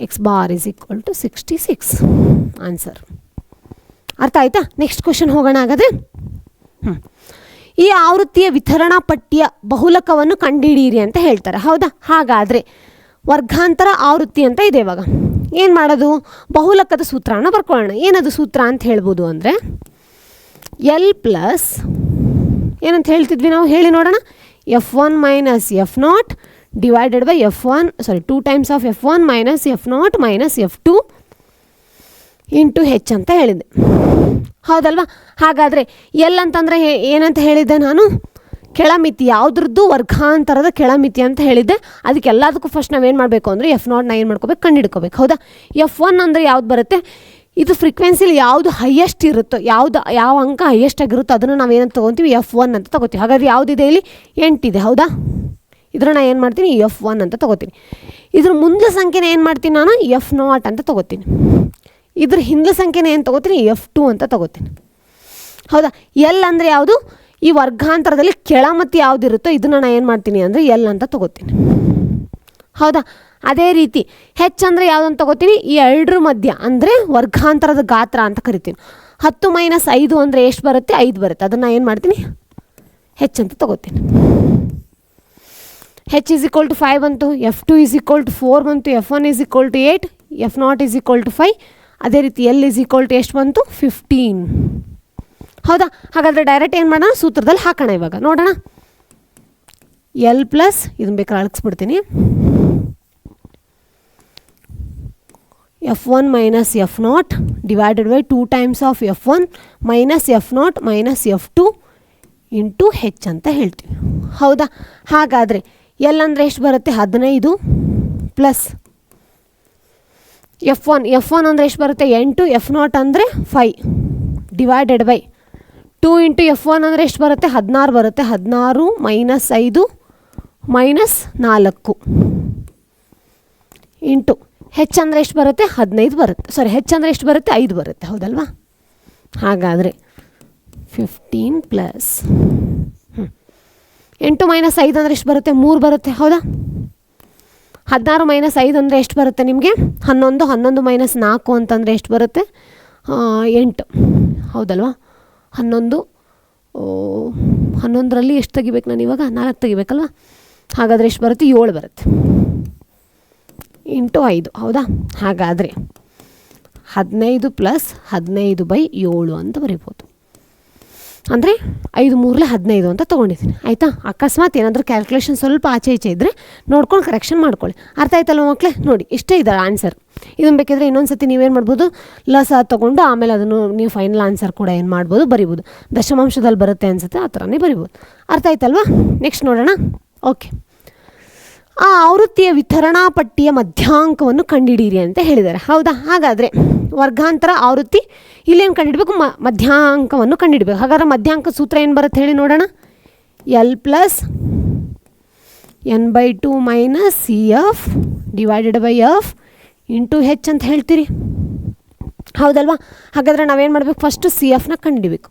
X bar is equal to 66 answer. ಅರ್ಥ ಆಯ್ತಾ. ನೆಕ್ಸ್ಟ್ ಕ್ವಶನ್ ಹೋಗೋಣ. ಹಾಗಾದರೆ ಈ ಆವೃತ್ತಿಯ ವಿತರಣಾ ಪಟ್ಟಿಯ ಬಹುಲಕವನ್ನು ಕಂಡುಹಿಡಿಯಿರಿ ಅಂತ ಹೇಳ್ತಾರೆ. ಹೌದಾ. ಹಾಗಾದರೆ ವರ್ಗಾಂತರ ಆವೃತ್ತಿ ಅಂತ ಇದೆ. ಇವಾಗ ಏನು ಮಾಡೋದು, ಬಹುಲಕದ ಸೂತ್ರನ ಬರ್ಕೊಳ್ಳೋಣ. ಏನದು ಸೂತ್ರ ಅಂತ ಹೇಳ್ಬೋದು ಅಂದರೆ, ಎಲ್ ಪ್ಲಸ್ ಏನಂತ ಹೇಳ್ತಿದ್ವಿ ನಾವು, ಹೇಳಿ ನೋಡೋಣ. F1 minus F0 divided by 2 times of F1 minus F0 minus F2 into H ಅಂತ ಹೇಳಿದ್ದೆ. ಹೌದಲ್ವಾ. ಹಾಗಾದರೆ ಎಲ್ ಅಂತಂದರೆ ಏನಂತ ಹೇಳಿದ್ದೆ ನಾನು, ಕೆಳಮಿತಿ. ಯಾವುದ್ರದ್ದು, ವರ್ಗಾಂತರದ ಕೆಳಮಿತಿ ಅಂತ ಹೇಳಿದ್ದೆ. ಅದಕ್ಕೆ ಎಲ್ಲದಕ್ಕೂ ಫಸ್ಟ್ ನಾವೇನು ಮಾಡಬೇಕು ಅಂದರೆ F0ನ ಏನು ಮಾಡ್ಕೋಬೇಕು, ಕಂಡುಹಿಡ್ಕೋಬೇಕು. ಹೌದಾ. F1 ಅಂದರೆ ಯಾವ್ದು ಬರುತ್ತೆ, ಇದು ಫ್ರೀಕ್ವೆನ್ಸಿಲಿ ಯಾವುದು ಹೈಯೆಸ್ಟ್ ಇರುತ್ತೋ, ಯಾವ ಅಂಕ ಹೈಯೆಸ್ಟ್ ಆಗಿರುತ್ತೋ ಅದನ್ನು ನಾವೇನಂತ ತೊಗೊತೀವಿ, F1 ಅಂತ ತೊಗೋತೀವಿ. ಹಾಗಾದರೆ ಯಾವುದಿದೆ ಇಲ್ಲಿ, 8 ಇದೆ. ಹೌದಾ. ಇದ್ರನ್ನ ಏನು ಮಾಡ್ತೀನಿ F1 ಅಂತ ತೊಗೋತೀನಿ. ಇದ್ರ ಮುಂದಿನ ಸಂಖ್ಯೆನ ಏನು ಮಾಡ್ತೀನಿ ನಾನು F0 ಅಂತ ತೊಗೋತೀನಿ. ಇದ್ರ ಹಿಂದಿನ ಸಂಖ್ಯೆನ ಏನು ತೊಗೋತೀನಿ F2 ಅಂತ ತೊಗೋತೀನಿ. ಹೌದಾ, ಎಲ್ ಅಂದರೆ ಯಾವುದು ಈ ವರ್ಗಾಂತರದಲ್ಲಿ ಕೆಳಮತಿ ಯಾವುದಿರುತ್ತೋ ಇದನ್ನು ನಾನು ಏನು ಮಾಡ್ತೀನಿ ಅಂದರೆ ಎಲ್ ಅಂತ ತೊಗೋತೀನಿ. ಹೌದಾ, ಅದೇ ರೀತಿ ಹೆಚ್ ಅಂದರೆ ಯಾವುದಂತ ತೊಗೋತೀನಿ ಈ ಎರಡರ ಮಧ್ಯ ಅಂದರೆ ವರ್ಗಾಂತರದ ಗಾತ್ರ ಅಂತ ಕರಿತೀನಿ. 10 - 5 ಅಂದರೆ ಎಷ್ಟು ಬರುತ್ತೆ 5 ಬರುತ್ತೆ. ಅದನ್ನು ಏನು ಮಾಡ್ತೀನಿ ಹೆಚ್ ಅಂತ ತೊಗೋತೀನಿ. ಹೆಚ್ ಈಸ್ ಈಕ್ವಲ್ ಟು 5 ಬಂತು, F2 ಈಸ್ ಈಕ್ವಲ್ ಟು 4 ಬಂತು, F1 is equal to 8, F0 is equal to 5. ಅದೇ ರೀತಿ ಎಲ್ ಈಸ್ ಈಕ್ವಲ್ ಟು ಎಷ್ಟು ಬಂತು 15. ಹೌದಾ, ಹಾಗಾದರೆ ಡೈರೆಕ್ಟ್ ಏನು ಮಾಡೋಣ ಸೂತ್ರದಲ್ಲಿ ಹಾಕೋಣ. ಇವಾಗ ನೋಡೋಣ. ಎಲ್ ಪ್ಲಸ್ ಇದನ್ನು ಬೇಕಾದ್ರೆ ಅಳಿಸ್ಬಿಡ್ತೀನಿ. F1 minus F0 divided by 2 times of F1 minus F0 minus F2 into H ಅಂತ ಹೇಳ್ತೀವಿ. ಹೌದಾ, ಹಾಗಾದರೆ ಎಲ್ ಅಂದರೆ ಎಷ್ಟು ಬರುತ್ತೆ 15 ಪ್ಲಸ್ F1 ಅಂದರೆ ಎಷ್ಟು ಬರುತ್ತೆ 8, F0 ಅಂದರೆ 5 ಡಿವೈಡೆಡ್ ಬೈ 2 ಇಂಟು F1 ಅಂದರೆ ಎಷ್ಟು ಬರುತ್ತೆ 16 ಬರುತ್ತೆ. 16 ಮೈನಸ್ 5 ಮೈನಸ್ 4 ಇಂಟು ಹೆಚ್ ಅಂದರೆ ಎಷ್ಟು ಬರುತ್ತೆ 15 ಬರುತ್ತೆ. ಸಾರಿ, ಹೆಚ್ ಅಂದರೆ ಎಷ್ಟು ಬರುತ್ತೆ 5 ಬರುತ್ತೆ. ಹೌದಲ್ವಾ, ಹಾಗಾದರೆ 15 ಪ್ಲಸ್ 8 ಮೈನಸ್ 5 ಅಂದರೆ ಎಷ್ಟು ಬರುತ್ತೆ 3 ಬರುತ್ತೆ. ಹೌದಾ, 16 ಮೈನಸ್ 5 ಅಂದರೆ ಎಷ್ಟು ಬರುತ್ತೆ ನಿಮಗೆ 11. 11 ಮೈನಸ್ 4 ಅಂತಂದರೆ ಎಷ್ಟು ಬರುತ್ತೆ 8. ಹೌದಲ್ವಾ, 11ರಲ್ಲಿ ಎಷ್ಟು ತೆಗಿಬೇಕು ನಾನು ಇವಾಗ 4 ತೆಗಿಬೇಕಲ್ವ. ಹಾಗಾದರೆ ಎಷ್ಟು ಬರುತ್ತೆ 7 ಬರುತ್ತೆ ಇಂಟು 5. ಹೌದಾ, ಹಾಗಾದರೆ 15 ಪ್ಲಸ್ 15/7 ಅಂತ ಬರೀಬೋದು. ಅಂದರೆ 5 3 15 ಅಂತ ತೊಗೊಂಡಿದ್ದೀನಿ. ಆಯಿತಾ, ಅಕಸ್ಮಾತ್ ಏನಾದರೂ ಕ್ಯಾಲ್ಕುಲೇಷನ್ ಸ್ವಲ್ಪ ಆಚೆ ಈಚೆ ಇದ್ದರೆ ನೋಡ್ಕೊಂಡು ಕರೆಕ್ಷನ್ ಮಾಡ್ಕೊಳ್ಳಿ. ಅರ್ಥ ಆಯ್ತಲ್ವ ಮಕ್ಕಳೇ? ನೋಡಿ, ಇಷ್ಟೇ ಇದೆ ಆನ್ಸರ್. ಇದನ್ನು ಬೇಕಿದ್ರೆ ಇನ್ನೊಂದು ಸತಿ ನೀವೇನು ಮಾಡ್ಬೋದು ಲಸ ತೊಗೊಂಡು ಆಮೇಲೆ ಅದನ್ನು ನೀವು ಫೈನಲ್ ಆನ್ಸರ್ ಕೂಡ ಏನು ಮಾಡ್ಬೋದು ಬರಿಬೋದು. ದಶಮಾಂಶದಲ್ಲಿ ಬರುತ್ತೆ ಅನಿಸುತ್ತೆ, ಆ ಥರನೇ ಬರಿಬೋದು. ಅರ್ಥ ಆಯ್ತಲ್ವಾ? ನೆಕ್ಸ್ಟ್ ನೋಡೋಣ. ಓಕೆ, ಆ ಆವೃತ್ತಿಯ ವಿತರಣಾ ಪಟ್ಟಿಯ ಮಧ್ಯಾಂಕವನ್ನು ಕಂಡುಹಿಡಿಯಿರಿ ಅಂತ ಹೇಳಿದ್ದಾರೆ. ಹೌದಾ, ಹಾಗಾದರೆ ವರ್ಗಾಂತರ ಆವೃತ್ತಿ ಇಲ್ಲೇನು ಕಂಡುಹಿಡಬೇಕು ಮಧ್ಯಾಂಕವನ್ನು ಕಂಡುಹಿಡಬೇಕು. ಹಾಗಾದ್ರೆ ಮಧ್ಯಾಂಕ ಸೂತ್ರ ಏನು ಬರುತ್ತೆ ಹೇಳಿ ನೋಡೋಣ. L plus n/2 minus CF divided by F into H ಅಂತ ಹೇಳ್ತೀರಿ. ಹೌದಲ್ವಾ, ಹಾಗಾದರೆ ನಾವೇನು ಮಾಡಬೇಕು ಫಸ್ಟು CFನ ಕಂಡುಹಿಡಬೇಕು.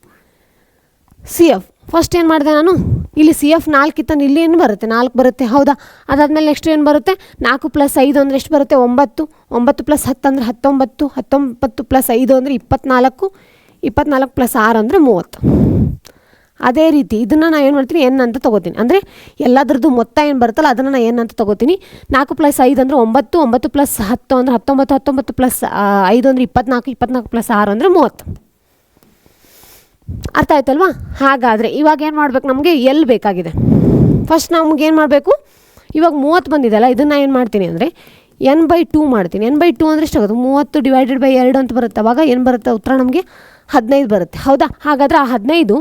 CF ಫಸ್ಟ್ ಏನು ಮಾಡಿದೆ ನಾನು ಇಲ್ಲಿ CF 4 ಇತ್ತು, ಇಲ್ಲಿ ಏನು ಬರುತ್ತೆ 4 ಬರುತ್ತೆ. ಹೌದಾ, ಅದಾದಮೇಲೆ ನೆಕ್ಸ್ಟ್ ಏನು ಬರುತ್ತೆ 4 + 5 ಅಂದರೆ ಎಷ್ಟು ಬರುತ್ತೆ 9. 9 + 10 ಅಂದರೆ 19. 19 + 5 ಅಂದರೆ 24. 24 + 6 ಅಂದರೆ 30. ಅದೇ ರೀತಿ ಇದನ್ನು ನಾನು ಏನು ಮಾಡ್ತೀನಿ ಎನ್ ಅಂತ ತೊಗೋತೀನಿ. ಅಂದರೆ ಎಲ್ಲದರದ್ದು ಮೊತ್ತ ಏನು ಬರುತ್ತಲ್ಲ ಅದನ್ನು ನಾನು ಎನ್ ಅಂತ ತೊಗೋತೀನಿ. 4 + 5 ಅಂದರೆ 9. 9 + 10 ಅಂದರೆ 19. 19 + 5 ಅಂದರೆ 24. 24 + 6 ಅಂದರೆ 30. ಅರ್ಥ ಆಯ್ತಲ್ವಾ? ಹಾಗಾದರೆ ಇವಾಗ ಏನು ಮಾಡಬೇಕು, ನಮಗೆ ಎಲ್ ಬೇಕಾಗಿದೆ. ಫಸ್ಟ್ ನಮ್ಗೆ ಏನು ಮಾಡಬೇಕು, ಇವಾಗ 30 ಬಂದಿದೆಯಲ್ಲ, ಇದನ್ನು ಏನು ಮಾಡ್ತೀನಿ ಅಂದರೆ n/2 ಮಾಡ್ತೀನಿ. n/2 ಅಂದರೆ ಎಷ್ಟಾಗುತ್ತೆ 30 ಡಿವೈಡೆಡ್ ಬೈ 2 ಅಂತ ಬರುತ್ತೆ. ಅವಾಗ ಏನು ಬರುತ್ತೆ ಉತ್ತರ ನಮಗೆ 15 ಬರುತ್ತೆ. ಹೌದಾ, ಹಾಗಾದರೆ ಆ 15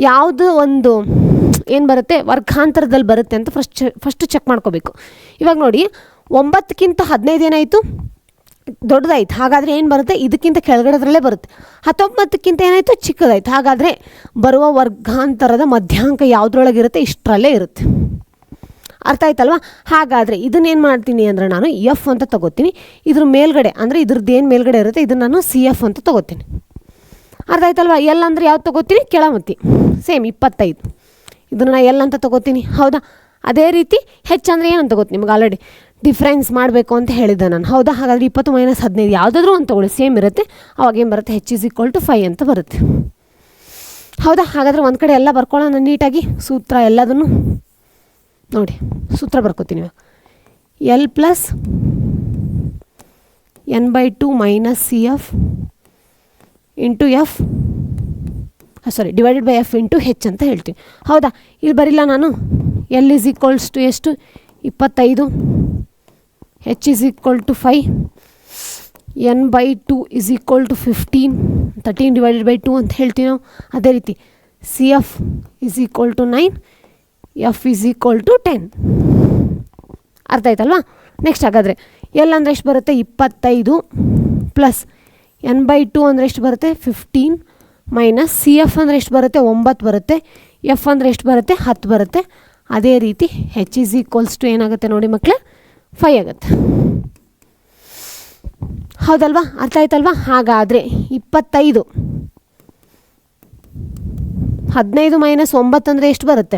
ಯಾವುದು ಒಂದು ಏನು ಬರುತ್ತೆ ವರ್ಗಾಂತರದಲ್ಲಿ ಬರುತ್ತೆ ಅಂತ ಫಸ್ಟ್ ಚೆಕ್ ಮಾಡ್ಕೋಬೇಕು. ಇವಾಗ ನೋಡಿ 9ಕ್ಕಿಂತ 15 ಏನಾಯಿತು ದೊಡ್ಡದಾಯ್ತು. ಹಾಗಾದರೆ ಏನು ಬರುತ್ತೆ ಇದಕ್ಕಿಂತ ಕೆಳಗಡೆದ್ರಲ್ಲೇ ಬರುತ್ತೆ. 19ಕ್ಕಿಂತ ಏನಾಯಿತು ಚಿಕ್ಕದಾಯ್ತು. ಹಾಗಾದರೆ ಬರುವ ವರ್ಗಾಂತರದ ಮಧ್ಯಾಂಕ ಯಾವುದ್ರೊಳಗಿರುತ್ತೆ ಇಷ್ಟರಲ್ಲೇ ಇರುತ್ತೆ. ಅರ್ಥ ಆಯ್ತಲ್ವಾ? ಹಾಗಾದರೆ ಇದನ್ನೇನು ಮಾಡ್ತೀನಿ ಅಂದರೆ ನಾನು ಎಫ್ ಅಂತ ತೊಗೋತೀನಿ. ಇದ್ರ ಮೇಲ್ಗಡೆ ಅಂದರೆ ಇದ್ರದ್ದು ಏನು ಮೇಲ್ಗಡೆ ಇರುತ್ತೆ ಇದನ್ನು ನಾನು CF ಅಂತ ತೊಗೋತೀನಿ. ಅರ್ಥ ಆಯ್ತಲ್ವಾ? ಎಲ್ ಅಂದರೆ ಯಾವ್ದು ತೊಗೋತೀನಿ ಕೆಳಮತಿ ಸೇಮ್ 25. ಇದನ್ನು ಎಲ್ ಅಂತ ತೊಗೋತೀನಿ. ಹೌದಾ, ಅದೇ ರೀತಿ ಹೆಚ್ ಅಂದರೆ ಏನಂತ ತೊಗೋತೀನಿ ನಿಮ್ಗೆ ಆಲ್ರೆಡಿ ಡಿಫ್ರೆನ್ಸ್ ಮಾಡಬೇಕು ಅಂತ ಹೇಳಿದ್ದೆ ನಾನು. ಹೌದಾ, ಹಾಗಾದರೆ 20 - 15 ಯಾವುದಾದ್ರೂ ಒಂದು ತೊಗೊಳ್ಳಿ ಸೇಮ್ ಇರುತ್ತೆ. ಅವಾಗ ಏನು ಬರುತ್ತೆ H = 5 ಅಂತ ಬರುತ್ತೆ. ಹೌದಾ, ಹಾಗಾದರೆ ಒಂದು ಕಡೆ ಎಲ್ಲ ಬರ್ಕೊಳ್ಳೋಣ ನೀಟಾಗಿ ಸೂತ್ರ ಎಲ್ಲದನ್ನು ನೋಡಿ. ಸೂತ್ರ ಬರ್ಕೋತೀನಿ ಇವಾಗ L plus n/2 minus CF into F divided by F into H ಅಂತ ಹೇಳ್ತೀವಿ. ಹೌದಾ, ಇಲ್ಲಿ ಬರಿಲ್ಲ ನಾನು. ಎಲ್ = ಎಷ್ಟು 25, H = 5, n/2 = 15. 13 ಡಿವೈಡೆಡ್ ಬೈ 2 ಅಂತ ಹೇಳ್ತೀವಿ ನಾವು. ಅದೇ ರೀತಿ CF = 9, F = 10. ಅರ್ಥ ಆಯ್ತಲ್ವಾ? ನೆಕ್ಸ್ಟ್ ಹಾಗಾದರೆ ಎಲ್ ಅಂದರೆ ಎಷ್ಟು ಬರುತ್ತೆ 25 ಪ್ಲಸ್ n/2 ಅಂದರೆ ಎಷ್ಟು ಬರುತ್ತೆ 15 ಮೈನಸ್ CF ಅಂದರೆ ಎಷ್ಟು ಬರುತ್ತೆ 9 ಬರುತ್ತೆ. ಎಫ್ ಅಂದರೆ ಎಷ್ಟು ಬರುತ್ತೆ 10 ಬರುತ್ತೆ. ಅದೇ ರೀತಿ ಹೆಚ್ ಈಸ್ ಈಕ್ವಲ್ಸ್ ಟು ಏನಾಗುತ್ತೆ ನೋಡಿ ಮಕ್ಕಳೇ 5 ಆಗುತ್ತೆ. ಹೌದಲ್ವಾ, ಅರ್ಥ ಆಯ್ತಲ್ವಾ? ಹಾಗಾದರೆ 25 15 ಮೈನಸ್ 9 ಅಂದರೆ ಎಷ್ಟು ಬರುತ್ತೆ?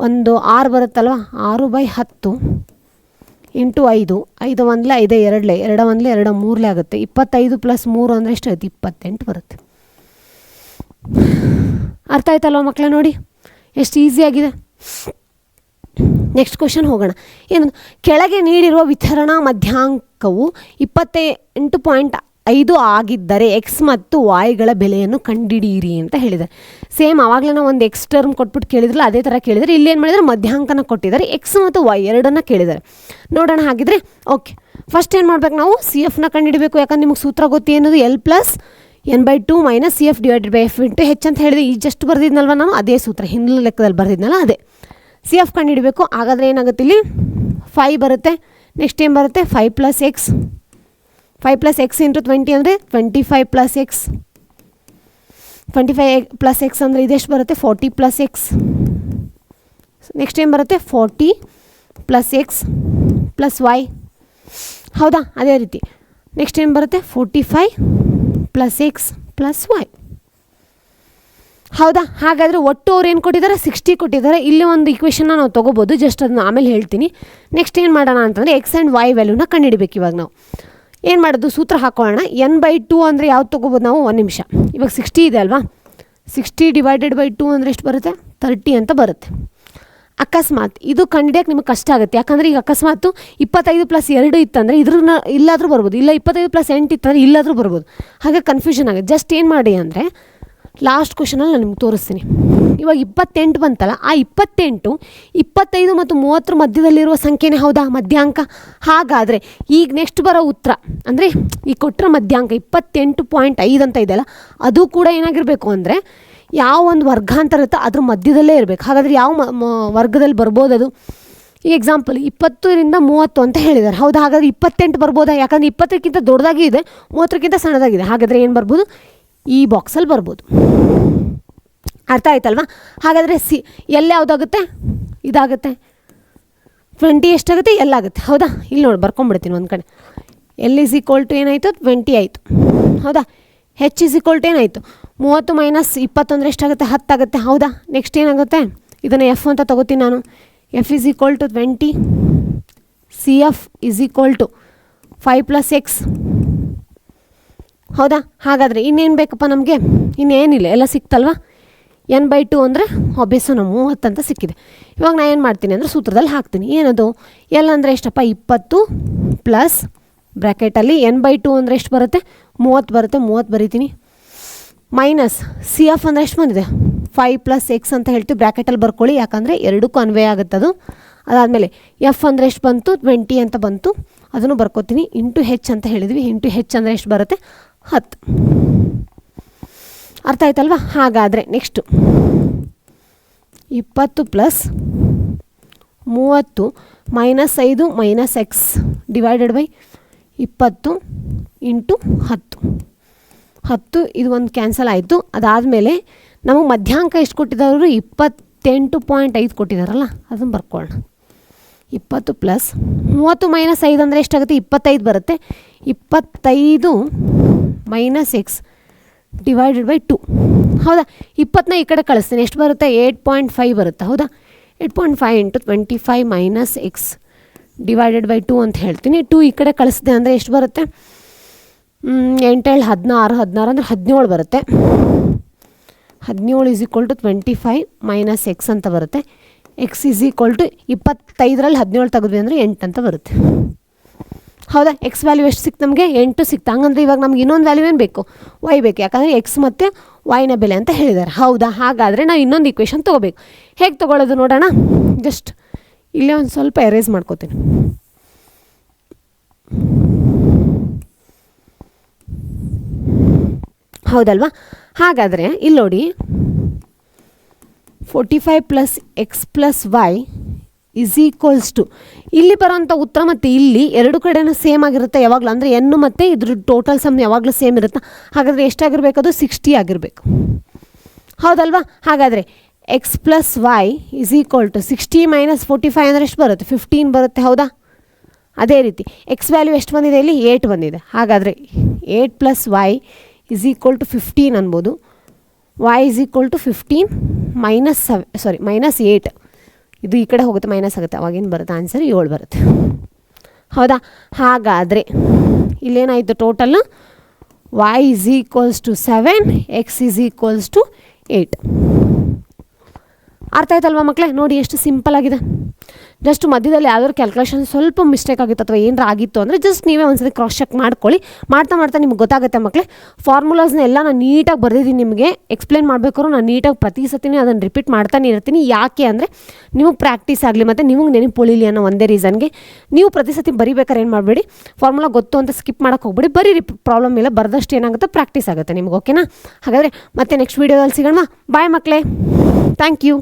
ಒಂದು 6 ಬರುತ್ತಲ್ವ. 6/10 ಇಂಟು 5, 5 ಒಂದಲೇ 5 ಎರಡಲೇ 2 ಒಂದಲೇ 2 ಮೂರಲೇ ಆಗುತ್ತೆ. 25 ಪ್ಲಸ್ 3 ಅಂದರೆ ಎಷ್ಟು ಆಯ್ತು? 28 ಬರುತ್ತೆ. ಅರ್ಥ ಆಯ್ತಲ್ವ ಮಕ್ಕಳೇ? ನೋಡಿ ಎಷ್ಟು ಈಸಿಯಾಗಿದೆ. ನೆಕ್ಸ್ಟ್ ಕ್ವಶನ್ ಹೋಗೋಣ. ಏನು, ಕೆಳಗೆ ನೀಡಿರುವ ವಿತರಣಾ ಮಧ್ಯಾಂಕವು 28.5 ಆಗಿದ್ದರೆ ಎಕ್ಸ್ ಮತ್ತು ವಾಯ್ಗಳ ಬೆಲೆಯನ್ನು ಕಂಡುಹಿಡಿಯಿರಿ ಅಂತ ಹೇಳಿದ್ದಾರೆ. ಸೇಮ್ ಆವಾಗಲೇ ನಾವು ಒಂದು ಎಕ್ಸ್ ಟರ್ಮ್ ಕೊಟ್ಬಿಟ್ಟು ಕೇಳಿದ್ರಲ್ಲ, ಅದೇ ಥರ ಕೇಳಿದರೆ ಇಲ್ಲಿ ಏನು ಮಾಡಿದರೆ ಮಧ್ಯಾಂಕನ ಕೊಟ್ಟಿದ್ದಾರೆ, ಎಕ್ಸ್ ಮತ್ತು ವೈ ಎರಡನ್ನು ಕೇಳಿದ್ದಾರೆ. ನೋಡೋಣ ಹಾಗಿದ್ರೆ. ಓಕೆ, ಫಸ್ಟ್ ಏನು ಮಾಡ್ಬೇಕು ನಾವು? ಸಿ ಎಫ್ನ ಕಂಡುಹಿಡಬೇಕು. ಯಾಕಂದ್ರೆ ನಿಮಗೆ ಸೂತ್ರ ಗೊತ್ತಿ ಏನದು? L + n/2 - CF / F × H ಅಂತ ಹೇಳಿದೆ. ಈ ಜಸ್ಟ್ ಬರ್ದಿದ್ನಲ್ವ ನಾನು, ಅದೇ ಸೂತ್ರ ಹಿಂದಿನ ಲೆಕ್ಕದಲ್ಲಿ ಬರ್ದಿದ್ನಲ್ಲ ಅದೇ. ಸಿ ಎಫ್ ಕಂಡುಹಿಡಬೇಕು. ಹಾಗಾದರೆ ಏನಾಗುತ್ತೆ? ಇಲ್ಲಿ 5 ಬರುತ್ತೆ. ನೆಕ್ಸ್ಟ್ ಏನು ಬರುತ್ತೆ? 5 + x 5 + x × 20 ಅಂದರೆ 25 + x 25 + x ಅಂದರೆ ಇದೆಷ್ಟು ಬರುತ್ತೆ? 40 + x. ನೆಕ್ಸ್ಟ್ ಏನು ಬರುತ್ತೆ? 40 + x + y. ಹೌದಾ? ಅದೇ ರೀತಿ ನೆಕ್ಸ್ಟ್ ಏನು ಬರುತ್ತೆ? 45 + x + y. ಹೌದಾ? ಹಾಗಾದರೆ ಒಟ್ಟು ಅವ್ರು ಏನು ಕೊಟ್ಟಿದ್ದಾರೆ? 60 ಕೊಟ್ಟಿದ್ದಾರೆ. ಇಲ್ಲಿ ಒಂದು ಇಕ್ವೇಷನ್ನ ನಾವು ತೊಗೋಬೋದು, ಜಸ್ಟ್ ಅದನ್ನ ಆಮೇಲೆ ಹೇಳ್ತೀನಿ. ನೆಕ್ಸ್ಟ್ ಏನು ಮಾಡೋಣ ಅಂತಂದರೆ ಎಕ್ಸ್ ಆ್ಯಂಡ್ ವೈ ವ್ಯಾಲ್ಯೂನ ಕಂಡುಹಿಡಬೇಕು. ಇವಾಗ ನಾವು ಏನು ಮಾಡೋದು? ಸೂತ್ರ ಹಾಕೋಣ. n/2 ಅಂದರೆ ಯಾವ್ದು ತೊಗೋಬೋದು ನಾವು? 1 ನಿಮಿಷ. ಇವಾಗ 60 ಇದೆ ಅಲ್ವಾ? 60 / 2 ಅಂದರೆ ಎಷ್ಟು ಬರುತ್ತೆ? 30 ಅಂತ ಬರುತ್ತೆ. ಅಕಸ್ಮಾತ್ ಇದು ಕಂಡುಹಿಡಿಯೋಕೆ ನಿಮಗೆ ಕಷ್ಟ ಆಗುತ್ತೆ. ಯಾಕಂದರೆ ಈಗ ಅಕಸ್ಮಾತು 25 + 2 ಇತ್ತಂದರೆ ಇದ್ರನ್ನ ಇಲ್ಲಾದರೂ ಬರ್ಬೋದು, ಇಲ್ಲ 25 + 8 ಇತ್ತಂದರೆ ಇಲ್ಲಾದರೂ ಬರ್ಬೋದು. ಹಾಗೆ ಕನ್ಫ್ಯೂಷನ್ ಆಗುತ್ತೆ. ಜಸ್ಟ್ ಏನು ಮಾಡಿ ಅಂದರೆ ಲಾಸ್ಟ್ ಕ್ವಶನಲ್ಲಿ ನಾನು ನಿಮ್ಗೆ ತೋರಿಸ್ತೀನಿ. ಇವಾಗ 28 ಬಂತಲ್ಲ, ಆ 28 25 ಮತ್ತು 30 ಮಧ್ಯದಲ್ಲಿರುವ ಸಂಖ್ಯೆನೇ ಹೌದಾ? ಮಧ್ಯಾಂಕ. ಹಾಗಾದರೆ ಈಗ ನೆಕ್ಸ್ಟ್ ಬರೋ ಉತ್ತರ ಅಂದರೆ ಈ ಕೊಟ್ಟರೆ ಮಧ್ಯಾಂಕ 28.5 ಅಂತ ಇದೆಯಲ್ಲ, ಅದು ಕೂಡ ಏನಾಗಿರಬೇಕು ಅಂದರೆ ಯಾವ ಒಂದು ವರ್ಗಾಂತರ ಇರುತ್ತೋ ಅದ್ರ ಮಧ್ಯದಲ್ಲೇ ಇರಬೇಕು. ಹಾಗಾದರೆ ಯಾವ ವರ್ಗದಲ್ಲಿ ಬರ್ಬೋದು ಅದು? ಈ ಎಕ್ಸಾಂಪಲ್ 20ರಿಂದ 30 ಅಂತ ಹೇಳಿದ್ದಾರೆ. ಹೌದಾ? ಹಾಗಾದರೆ 28 ಬರ್ಬೋದಾ? ಯಾಕಂದರೆ 20ಕ್ಕಿಂತ ದೊಡ್ಡದಾಗಿ ಇದೆ, 30ಕ್ಕಿಂತ ಸಣ್ಣದಾಗಿದೆ. ಹಾಗಾದರೆ ಏನು ಬರ್ಬೋದು? ಈ ಬಾಕ್ಸಲ್ಲಿ ಬರ್ಬೋದು. ಅರ್ಥ ಆಯ್ತಲ್ವಾ? ಹಾಗಾದರೆ ಎಲ್ಲಿ ಯಾವುದಾಗುತ್ತೆ? ಇದಾಗುತ್ತೆ. 20 ಎಷ್ಟಾಗುತ್ತೆ? ಎಲ್ಲಾಗುತ್ತೆ. ಹೌದಾ? ಇಲ್ಲಿ ನೋಡಿ ಬರ್ಕೊಂಡ್ಬಿಡ್ತೀನಿ ಒಂದು ಕಡೆ. L = ಏನಾಯಿತು? 20 ಆಯಿತು. ಹೌದಾ? H = ಏನಾಯಿತು? 30 - 20 ಅಂದರೆ ಎಷ್ಟಾಗುತ್ತೆ? 10 ಆಗುತ್ತೆ. ಹೌದಾ? ನೆಕ್ಸ್ಟ್ ಏನಾಗುತ್ತೆ? ಇದನ್ನು F ಅಂತ ತಗೋತೀನಿ ನಾನು. F = 20. CF = 5 + x. ಹೌದಾ? ಹಾಗಾದರೆ ಇನ್ನೇನು ಬೇಕಪ್ಪ ನಮಗೆ? ಇನ್ನೇನಿಲ್ಲ, ಎಲ್ಲ ಸಿಕ್ತಲ್ವಾ? n/2 ಅಂದರೆ ಆಬ್ವಿಯಸ್ಸು ನಾವು 30 ಅಂತ ಸಿಕ್ಕಿದೆ. ಇವಾಗ ನಾನು ಏನು ಮಾಡ್ತೀನಿ ಅಂದರೆ ಸೂತ್ರದಲ್ಲಿ ಹಾಕ್ತೀನಿ. ಏನದು? L ಅಂದರೆ ಎಷ್ಟಪ್ಪ? 20 ಪ್ಲಸ್ ಬ್ರ್ಯಾಕೆಟಲ್ಲಿ n/2 ಅಂದರೆ ಎಷ್ಟು ಬರುತ್ತೆ? 30 ಬರುತ್ತೆ. 30 ಬರೀತೀನಿ. ಮೈನಸ್ CF ಅಂದರೆ ಎಷ್ಟು ಬಂದಿದೆ? 5 + x ಅಂತ ಹೇಳ್ತೀವಿ. ಬ್ರ್ಯಾಕೆಟಲ್ಲಿ ಬರ್ಕೊಳ್ಳಿ, ಯಾಕಂದರೆ ಎರಡಕ್ಕೂ ಅನ್ವಯ ಆಗುತ್ತದು. ಅದಾದಮೇಲೆ F ಅಂದರೆ ಎಷ್ಟು ಬಂತು? 20 ಅಂತ ಬಂತು, ಅದನ್ನು ಬರ್ಕೋತೀನಿ. ಇಂಟು H ಅಂತ ಹೇಳಿದ್ವಿ. ಇಂಟು H ಅಂದರೆ ಎಷ್ಟು ಬರುತ್ತೆ? 10. ಅರ್ಥ ಆಯ್ತಲ್ವಾ? ಹಾಗಾದರೆ ನೆಕ್ಸ್ಟು 20 + 30 - 5 - x / 20 ಇಂಟು 10. 10 ಇದು ಒಂದು ಕ್ಯಾನ್ಸಲ್ ಆಯಿತು. ಅದಾದಮೇಲೆ ನಮಗೆ ಮಧ್ಯಾಂಕ ಎಷ್ಟು ಕೊಟ್ಟಿದ್ದಾರೆ? 28.5 ಕೊಟ್ಟಿದ್ದಾರಲ್ಲ, ಅದನ್ನು ಬರ್ಕೊಳ್ಳೋಣ. 20 + 30 - 5 ಅಂದರೆ ಎಷ್ಟಾಗುತ್ತೆ? 25 ಬರುತ್ತೆ. 25 - x / 2. ಹೌದಾ? 20ನ ಈ ಕಡೆ ಕಳಿಸ್ತೀನಿ. ಎಷ್ಟು ಬರುತ್ತೆ? 8.5 ಬರುತ್ತೆ. ಹೌದಾ? 8.5 × 25 - x / 2 ಅಂತ ಹೇಳ್ತೀನಿ. 2 ಈ ಕಡೆ ಕಳಿಸಿದೆ ಅಂದರೆ ಎಷ್ಟು ಬರುತ್ತೆ? 8 7 16 16 ಅಂದರೆ 17 ಬರುತ್ತೆ. 17 = 25 - x ಅಂತ ಬರುತ್ತೆ. x = 25ರಲ್ಲಿ 17 ತೆಗೆದ್ವಿ ಅಂದರೆ 8 ಅಂತ ಬರುತ್ತೆ. ಹೌದಾ? ಎಕ್ಸ್ ವ್ಯಾಲ್ಯೂ ಎಷ್ಟು ಸಿಕ್ತು ನಮಗೆ? 8 ಸಿಕ್ತು. ಹಂಗಂದ್ರೆ ಇವಾಗ ನಮ್ಗೆ ಇನ್ನೊಂದು ವ್ಯಾಲ್ಯೂ ಏನು ಬೇಕು? ವೈ ಬೇಕು. ಯಾಕಂದರೆ ಎಕ್ಸ್ ಮತ್ತು ವೈನ ಬೆಲೆ ಅಂತ ಹೇಳಿದ್ದಾರೆ. ಹೌದಾ? ಹಾಗಾದರೆ ನಾವು ಇನ್ನೊಂದು ಇಕ್ವೇಷನ್ ತೊಗೋಬೇಕು. ಹೇಗೆ ತೊಗೊಳ್ಳೋದು ನೋಡೋಣ. ಜಸ್ಟ್ ಇಲ್ಲೇ ಒಂದು ಸ್ವಲ್ಪ ಎರೇಸ್ ಮಾಡ್ಕೋತೀನಿ. ಹೌದಲ್ವಾ? ಹಾಗಾದರೆ ಇಲ್ಲಿ ನೋಡಿ, 45 + x + y = ಇಲ್ಲಿ ಬರೋಂಥ ಉತ್ತರ ಮತ್ತು ಇಲ್ಲಿ ಎರಡು ಕಡೆನೂ ಸೇಮ್ ಆಗಿರುತ್ತೆ ಯಾವಾಗಲೂ. ಅಂದರೆ ಎನ್ನು ಮತ್ತು ಇದ್ರ ಟೋಟಲ್ ಸಮ್ ಯಾವಾಗಲೂ ಸೇಮ್ ಇರುತ್ತೆ. ಹಾಗಾದರೆ ಎಷ್ಟಾಗಿರಬೇಕು? ಅದು 60 ಆಗಿರಬೇಕು. ಹೌದಲ್ವಾ? ಹಾಗಾದರೆ X plus Y is equal to 60 minus 45 ಅಂದರೆ ಎಷ್ಟು ಬರುತ್ತೆ? 15 ಬರುತ್ತೆ, ಹೌದಾ? ಅದೇ ರೀತಿ ಎಕ್ಸ್ ವ್ಯಾಲ್ಯೂ ಎಷ್ಟು ಬಂದಿದೆ ಇಲ್ಲಿ? 8 ಬಂದಿದೆ. ಹಾಗಾದರೆ 8 plus Y is equal to 15 ಅನ್ಬೋದು. Y is equal to 15 minus 8. ಇದು ಈ ಕಡೆ ಹೋಗುತ್ತೆ, ಮೈನಸ್ ಆಗುತ್ತೆ. ಅವಾಗೇನು ಬರುತ್ತೆ? ಆನ್ಸರ್ 7 ಬರುತ್ತೆ, ಹೌದಾ? ಹಾಗಾದರೆ ಇಲ್ಲೇನಾಯಿತು total? y is equals to 7, x is equals to 8. ಅರ್ಥ ಆಯ್ತಲ್ವಾ ಮಕ್ಕಳೇ? ನೋಡಿ ಎಷ್ಟು ಸಿಂಪಲ್ ಆಗಿದೆ. ಜಸ್ಟ್ ಮಧ್ಯದಲ್ಲಿ ಯಾವ್ದಾದ್ರು ಕ್ಯಾಲ್ಕುಲೇಷನ್ ಸ್ವಲ್ಪ ಮಿಸ್ಟೇಕ್ ಆಗಿತ್ತು ಅಥವಾ ಏನಾರ ಆಗಿತ್ತು ಅಂದರೆ ಜಸ್ಟ್ ನೀವೇ ಒಂದ್ಸತಿ ಕ್ರಾಸ್ ಚೆಕ್ ಮಾಡ್ಕೊಳ್ಳಿ. ಮಾಡ್ತಾ ನಿಮ್ಗೆ ಗೊತ್ತಾಗುತ್ತೆ ಮಕ್ಕಳೇ. ಫಾರ್ಮುಲಾಸ್ನ ಎಲ್ಲ ನಾನು ನೀಟಾಗಿ ಬರೆದಿದ್ದೀನಿ. ನಿಮಗೆ ಎಕ್ಸ್ಪ್ಲೇನ್ ಮಾಡಬೇಕಾದ್ರೂ ನಾನು ನೀಟಾಗಿ ಪ್ರತಿ ಸತಿನೇ ಅದನ್ನು ರಿಪೀಟ್ ಮಾಡ್ತಾನೆ ಇರ್ತೀನಿ. ಯಾಕೆ ಅಂದರೆ ನಿಮಗೆ ಪ್ರಾಕ್ಟೀಸ್ ಆಗಲಿ ಮತ್ತು ನಿಮಗೆ ನೆನಪು ಉಳಿಲಿ ಅನ್ನೋ ಒಂದೇ ರೀಸನ್ಗೆ. ನೀವು ಪ್ರತಿ ಸತಿ ಬರಿಬೇಕಾದ್ರೆ ಏನು ಮಾಡಬೇಡಿ, ಫಾರ್ಮುಲಾ ಗೊತ್ತು ಅಂತ ಸ್ಕಿಪ್ ಮಾಡೋಕ್ಕೆ ಹೋಗ್ಬೇಡಿ, ಬರೀರಿ, ಪ್ರಾಬ್ಲಮ್ ಇಲ್ಲ. ಬರೆದಷ್ಟು ಏನಾಗುತ್ತೆ, ಪ್ರಾಕ್ಟೀಸ್ ಆಗುತ್ತೆ ನಿಮ್ಗೆ. ಓಕೆನಾ? ಹಾಗಾದರೆ ಮತ್ತೆ ನೆಕ್ಸ್ಟ್ ವೀಡಿಯೋದಲ್ಲಿ ಸಿಗೋಣ. ಬಾಯ್ ಮಕ್ಕಳೇ, ಥ್ಯಾಂಕ್ ಯು.